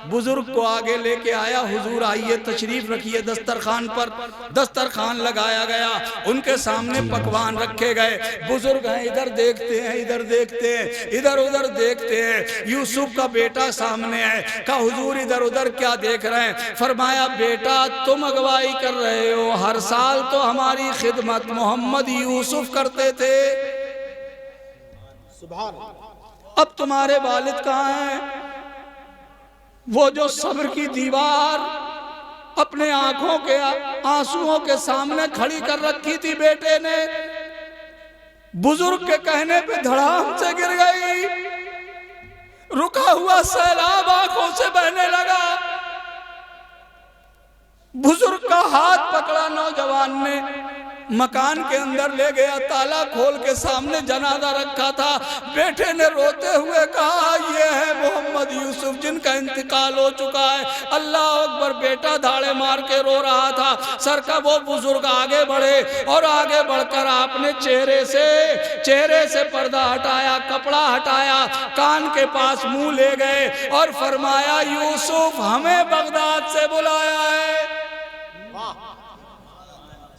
बुजुर्ग को आगे लेके आया, हुजूर आइए तशरीफ रखिए दस्तरखान पर। दस्तरखान लगाया गया, उनके सामने पकवान रखे गए। बुजुर्ग हैं, इधर देखते हैं, इधर देखते हैं, इधर उधर देखते हैं। यूसुफ का बेटा सामने है। कहा हुजूर इधर उधर क्या देख रहे हैं? फरमाया बेटा तुम अगवाई कर रहे हो, हर साल तो हमारी खिदमत मोहम्मद यूसुफ करते थे, अब तुम्हारे वालिद कहाँ हैं? वो जो सब्र की दीवार अपने आंखों के आंसुओं के सामने खड़ी कर रखी थी बेटे ने, बुजुर्ग के कहने पे धड़ाम से गिर गई। रुका हुआ सैलाब आंखों से बहने लगा। बुजुर्ग का हाथ पकड़ा नौजवान ने, मकान के अंदर ले गया, ताला खोल के सामने जनाजा रखा था। बेटे ने रोते हुए कहा ये है मोहम्मद यूसुफ जिनका इंतकाल हो चुका है। अल्लाह अकबर। बेटा धाड़े मार के रो रहा था। सर का वो बुजुर्ग आगे बढ़े और आगे बढ़कर आपने चेहरे से पर्दा हटाया, कपड़ा हटाया, कान के पास मुंह ले गए और फरमाया यूसुफ हमें बगदाद से बुलाया है,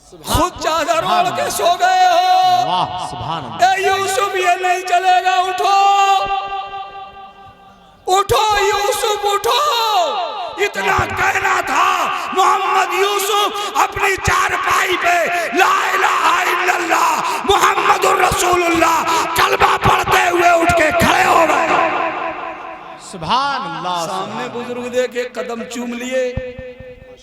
खुद चादर ओढ़ के सो गए हो। वाह सुभान अल्लाह। यूसुफ ये नहीं चलेगा, उठो उठो यूसुफ उठो। इतना कहना था, मोहम्मद यूसुफ अपनी चारपाई पे ला इलाहा इल्लल्लाह मुहम्मदुर रसूलुल्लाह कलमा पढ़ते हुए उठ के खड़े हो गए। सुभान अल्लाह। सामने बुजुर्ग देखे, कदम चूम लिए,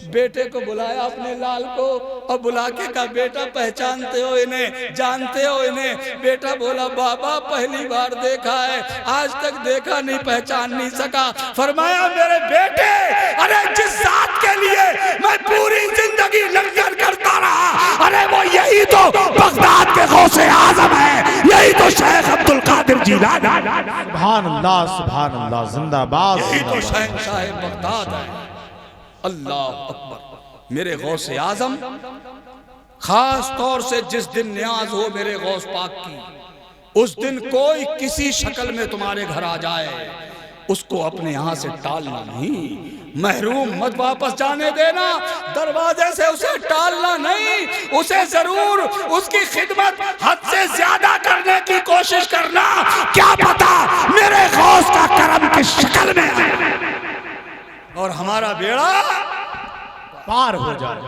बेटे को बुलाया अपने लाल को और बुला के कहा बेटा पहचानते हो इन्हें, जानते हो इन्हें? बेटा बोला बाबा पहली बार देखा है, आज तक देखा नहीं, पहचान नहीं सका। फरमाया मेरे बेटे, अरे जिस जात के लिए मैं पूरी जिंदगी लंगर करता रहा, अरे वो यही तो बगदाद के गौसे आजम है, यही तो शेख अब्दुल कादिर जिलानी। सुभान अल्लाह जिंदाबाद। यही तो शहंशाह बगदाद है। अल्लाह अकबर। मेरे गौसे आजम, खास तौर से जिस दिन न्याज हो मेरे गौस पाक की, उस दिन कोई किसी शक्ल में तुम्हारे घर आ जाए, उसको अपने यहां से टालना नहीं, महरूम मत वापस जाने देना, दरवाजे से उसे टालना नहीं, उसे जरूर उसकी खिदमत हद से ज्यादा करने की कोशिश करना। क्या पता मेरे गौस का करम किस शक्ल में है और हमारा बेड़ा पार हो जाए।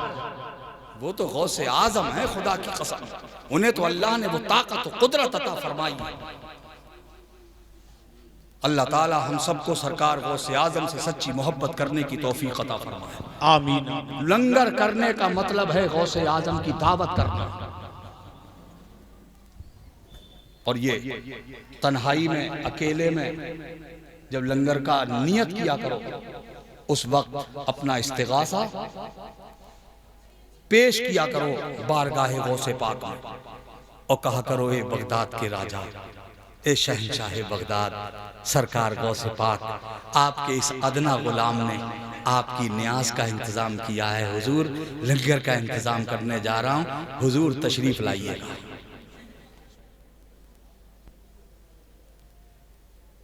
वो तो गौसे आजम है, खुदा की कसम, उन्हें तो अल्लाह ने वो ताकत और कुदरत अता फरमाई। अल्लाह ताला हम सबको सरकार गौसे आजम से सच्ची मोहब्बत करने की तौफीक अता फरमाए। आमीन। लंगर करने का मतलब है गौसे आजम की दावत करना। और ये तन्हाई में, अकेले में जब लंगर का नियत किया करो, उस वक्त अपना इस्तिगासा पेश किया करो बारगाहे गौसे पाक में और कहा करो ए बगदाद के राजा, ए शहंशाह बगदाद, सरकार गौसे पाक, आपके इस अदना गुलाम ने आपकी न्याज का इंतजाम किया है, हुजूर लंगर का इंतजाम करने जा रहा हूं, हुजूर तशरीफ लाइएगा।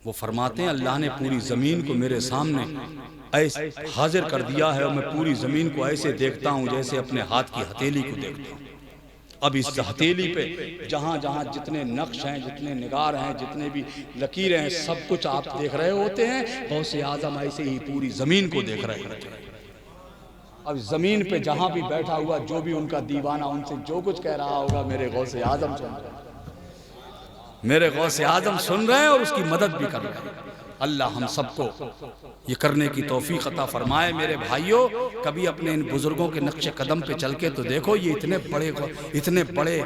वो फरमाते हैं अल्लाह ने पूरी ज़मीन को मेरे सामने ऐसे हाजिर कर दिया है और मैं पूरी ज़मीन को ऐसे देखता हूँ जैसे अपने हाथ की हथेली को देखता हूँ। अब इस हथेली पे जहाँ जहाँ जितने नक्श हैं, जितने निगार हैं, जितने भी लकीरें हैं, सब कुछ आप देख रहे होते हैं। गौसे आज़म ऐसे ही पूरी ज़मीन को देख रहे होते हैं। अब ज़मीन पे जहाँ भी बैठा हुआ जो भी उनका दीवाना उनसे जो कुछ कह रहा होगा, मेरे गौसे आज़म सुन रहे हैं, मेरे गौसे आजम सुन रहे हैं और उसकी मदद भी कर रहे हैं। अल्लाह हम सबको ये करने की तौफीक अता फरमाए। मेरे भाइयों, कभी अपने इन बुजुर्गों के नक्शे कदम पे चल के तो देखो, ये इतने बड़े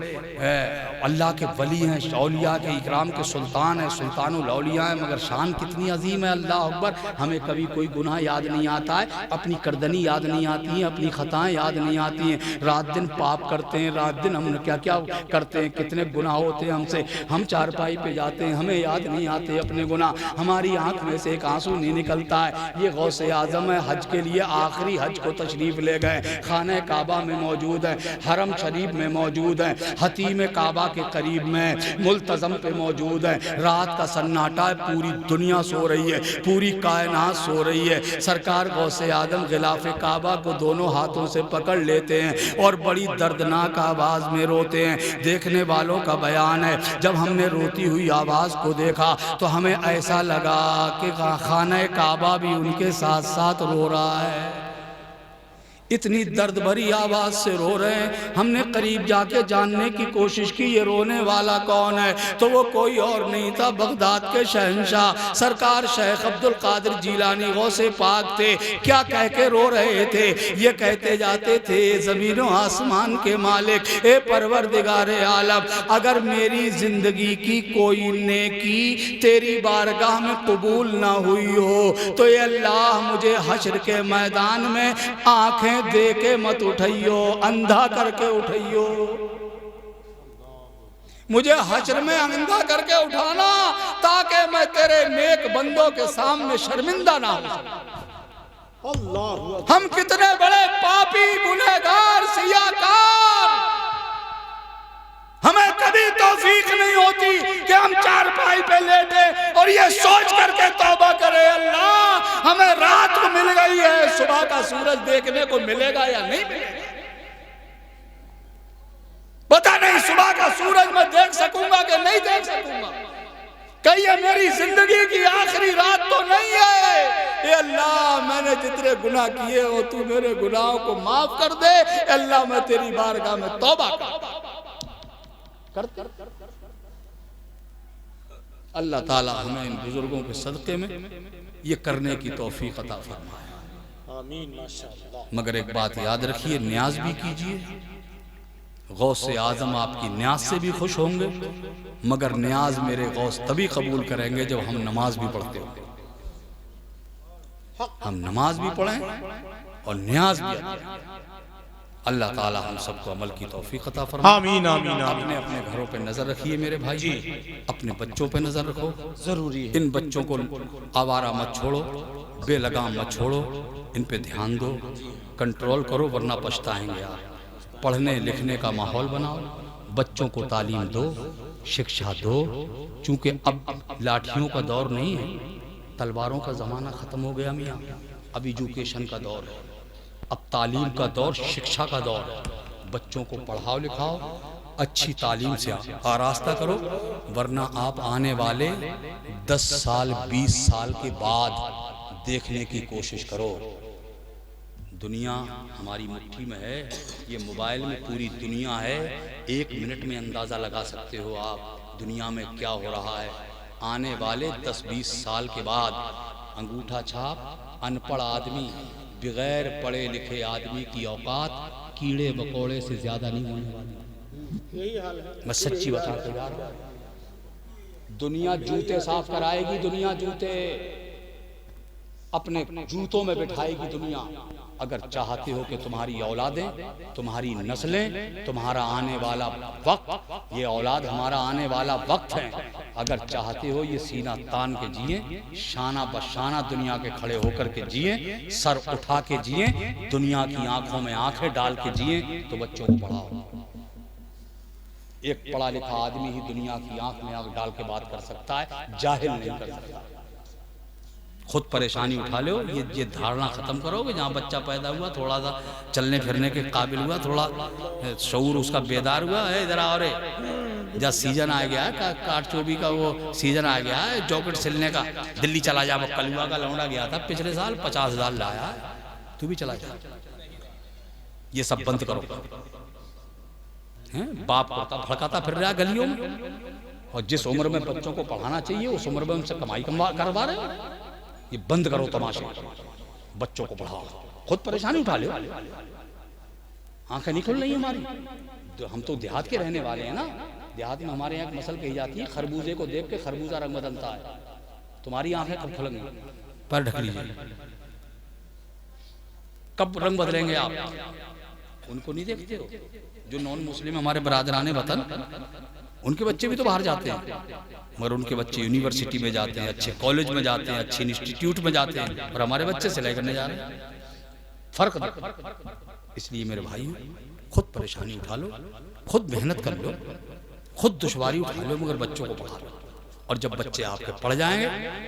अल्लाह के वली हैं, औलिया के इकराम के सुल्तान हैं, सुल्तानुल औलिया हैं, मगर शान कितनी अजीम है। अल्लाह अकबर। हमें कभी कोई गुनाह याद नहीं आता है, अपनी करदनी याद नहीं आती हैं, अपनी खताएं याद नहीं आती हैं। रात दिन पाप करते हैं, रात दिन हम क्या क्या करते हैं, कितने गुनाह होते हैं हमसे। हम चारपाई पे जाते हैं, हमें याद नहीं आते अपने गुनाह, हमारी आंख में से एक आंसू नहीं निकलता है। ये गौसे आजम है, हज के लिए आखिरी हज को तशरीफ ले गए, खाने काबा में मौजूद है, हरम शरीफ में मौजूद है, हतीम काबा के करीब में मुल्तज़म पे मौजूद है। रात का सन्नाटा है, पूरी दुनिया सो रही है, पूरी कायनात सो रही है। सरकार गौसे आदम गिलाफ काबा को दोनों हाथों से पकड़ लेते हैं और बड़ी दर्दनाक आवाज़ में रोते हैं। देखने वालों का बयान है, जब हमने रोती हुई आवाज़ को देखा तो हमें ऐसा लगा कि खाना काबा भी उनके साथ साथ रो रहा है। इतनी दर्द भरी आवाज से रो रहे हैं। हमने करीब जाके जानने की कोशिश की ये रोने वाला कौन है, तो वो कोई और नहीं था, बगदाद के शहंशाह सरकार शेख अब्दुल कादिर जीलानी गौसे पाक थे। क्या कह के रो रहे थे? ये कहते जाते थे, ज़मीनों आसमान के मालिक, ए परवरदिगारे आलम, अगर मेरी जिंदगी की कोई नेकी तेरी बारगाह में कबूल ना हुई हो तो ये अल्लाह मुझे हश्र के मैदान में आंखें दे के मत उठाइयो, अंधा करके उठाइयो। मुझे हश्र में अंधा करके उठाना ताकि मैं तेरे नेक बंदों के सामने शर्मिंदा ना हो। हम कितने बड़े पापी, गुनहगार, सियाकार, हमें कभी तौफीक नहीं होती कि हम चारपाई पे लेटे और ये सोच करके तौबा करें, अल्लाह हमें रात को मिल गई है, सुबह का सूरज देखने को मिलेगा या नहीं मिलेगा, पता नहीं सुबह का सूरज मैं देख सकूंगा कि नहीं देख सकूंगा, कहीं ये मेरी जिंदगी की आखिरी रात तो नहीं है। ये अल्लाह मैंने जितने गुनाह किए हो तू मेरे गुनाहों को माफ कर दे, अल्लाह मैं तेरी बारगाह में तौबा कर। अल्लाह ताला हमें इन बुजुर्गों के सदक़े में ये करने की तौफीक अता फरमाए, आमीन माशाअल्लाह। मगर एक बात याद रखिए, न्याज भी कीजिए। गौसे आज़म आपकी न्याज से भी खुश होंगे, मगर न्याज मेरे गौस तभी कबूल करेंगे जब हम नमाज भी पढ़ते होंगे। हम नमाज भी पढ़ें और न्याज भी अदा। अल्लाह ताला हम सबको अमल की तौफीक अता फरमाए, आमीन आमीन। अपने अपने घरों पे नजर रखिए मेरे भाई जी, अपने बच्चों पे नजर रखो, जरूरी है। इन बच्चों को आवारा मत छोड़ो, बेलगाम मत छोड़ो, इन पे ध्यान दो, कंट्रोल करो, वरना पछताएंगे आप। पढ़ने लिखने का माहौल बनाओ, बच्चों को तालीम दो, शिक्षा दो, चूंकि अब लाठियों का दौर नहीं है, तलवारों का ज़माना ख़त्म हो गया मियाँ, अब एजुकेशन का दौर है, अब तालीम का दौर, शिक्षा का दौर है। बच्चों को पढ़ाओ लिखाओ, अच्छी तालीम से आरास्ता करो, वरना आप आने वाले 10 साल 20 साल के बाद देखने की कोशिश करो। दुनिया हमारी मुट्ठी में है, ये मोबाइल में पूरी दुनिया है, 1 मिनट में अंदाज़ा लगा सकते हो आप दुनिया में क्या हो रहा है। आने वाले 10-20 साल के बाद अंगूठा छाप अनपढ़ आदमी, बगैर पढ़े लिखे आदमी की औकात कीड़े मकोड़े से ज्यादा नहीं होने वाली। यही हाल है, मैं सच्ची बता के जा रहा हूं। दुनिया जूते साफ कराएगी, दुनिया जूते अपने जूतों में बिठाएगी दुनिया। अगर चाहते हो कि तुम्हारी औलादें, तुम्हारी नस्लें, तुम्हारा आने वाला वक्त, ये औलाद हमारा आने वाला वक्त है, अगर चाहते हो ये सीना तान के जिए, शाना बशाना दुनिया के खड़े होकर के जिए, सर उठा के जिए, दुनिया की आंखों में आंखें डाल के जिए, तो बच्चों को पढ़ाओ। एक पढ़ा लिखा आदमी ही दुनिया की आंख में आंख डाल के बात कर सकता है, जाहिल नहीं कर सकता। खुद परेशानी उठा लो, ये धारणा खत्म करो कि जहाँ बच्चा पैदा हुआ, थोड़ा सा चलने फिरने के काबिल हुआ, थोड़ा शऊर उसका बेदार हुआ है, इधर और जहाँ सीजन आ गया है काट चोबी का, वो सीजन आ गया है जॉकेट सिलने का, दिल्ली चला जा। वो कलुआ का लौंडा गया था पिछले साल, 50,000 लाया, तू भी चला जा। ये सब बंद करो। बाप करता भड़काता फिर रहा गलियों में, और जिस उम्र में बच्चों को पढ़ाना चाहिए उस उम्र में उनसे कमाई करवा रहे। ये बंद करो तमाशे, बच्चों को पढ़ाओ, खुद परेशानी उठा लो। आंखें नहीं खुल रही हमारी, तो हम तो देहात के रहने वाले हैं ना। देहात में हमारे यहाँ मसल कही जाती है, खरबूजे को देख के खरबूजा रंग बदलता है। तुम्हारी आंखें कब खुलेंगी? पैर ढक लीजिए, कब रंग बदलेंगे आप? उनको नहीं देखते हो जो नॉन मुस्लिम हमारे बरादराने वतन, उनके बच्चे भी तो बाहर जाते हैं, मगर उनके बच्चे यूनिवर्सिटी में जाते हैं, अच्छे कॉलेज में जाते हैं, अच्छे इंस्टीट्यूट में जाते हैं, और हमारे बच्चे सिलाई करने जा रहे हैं। फर्क देखो। इसलिए मेरे भाई खुद परेशानी उठा लो, खुद मेहनत कर लो, खुद दुश्वारी उठा लो, मगर बच्चों को पढ़ा लो। और जब बच्चे आपके पढ़ जाएंगे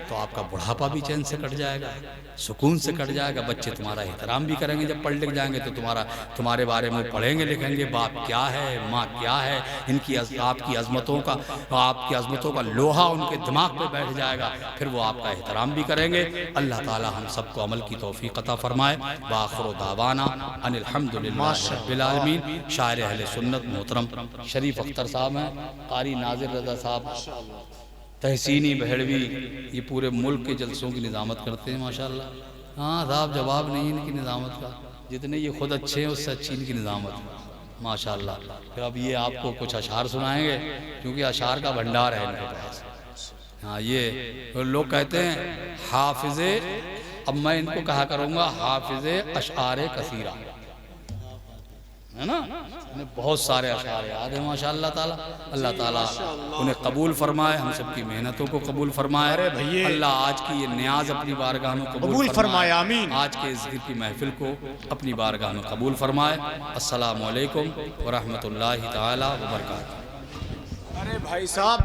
तो आपका बुढ़ापा भी चैन से कट जाएगा, सुकून से कट जाएगा। बच्चे तुम्हारा एहतराम भी करेंगे, जब पढ़ लिख जाएंगे तो तुम्हारे बारे में पढ़ेंगे लिखेंगे, बाप क्या है, माँ क्या है, इनकी आपकी अज़मतों का लोहा उनके दिमाग पे बैठ जाएगा, फिर वो आपका एहतराम भी करेंगे। अल्लाह ताला हम सबको अमल की तौफीक अता फरमाए। बाखिर दावाना अनिल हम्दुलिल्लाहि रब्बिल आलमीन। शायर अहले सुन्नत मोहतरम शरीफ अख्तर साहब हैं, कारी नाजिर रज़ा साहब तहसीनी बहड़वी, ये पूरे मुल्क के जलसों की निज़ामत करते हैं माशाल्लाह। हाँ साहब, जवाब नहीं इनकी निज़ामत का, जितने ये खुद अच्छे हैं उससे अच्छी इनकी निज़ामत है माशाल्लाह। फिर अब ये आपको कुछ अशार सुनाएंगे, क्योंकि अशार का भंडार है इनके पास। हाँ, ये लोग कहते हैं हाफिज़े, अब मैं इनको कहा करूँगा हाफिज़े अशार कसीरा, है ना, उन्हें बहुत सारे अशार याद है माशाअल्लाह ताला। अल्लाह ताला उन्हें कबूल फरमाए, हम सबकी मेहनतों को कबूल फरमाए। अल्लाह आज की ये न्याज अपनी बारगाह में कबूल फरमाए, आमीन। आज के इस ज़िक्र की महफिल को अपनी बारगाह में कबूल फरमाए। अस्सलामु अलैकुम व रहमतुल्लाहि ताला व बरकातहू। अरे भाई साहब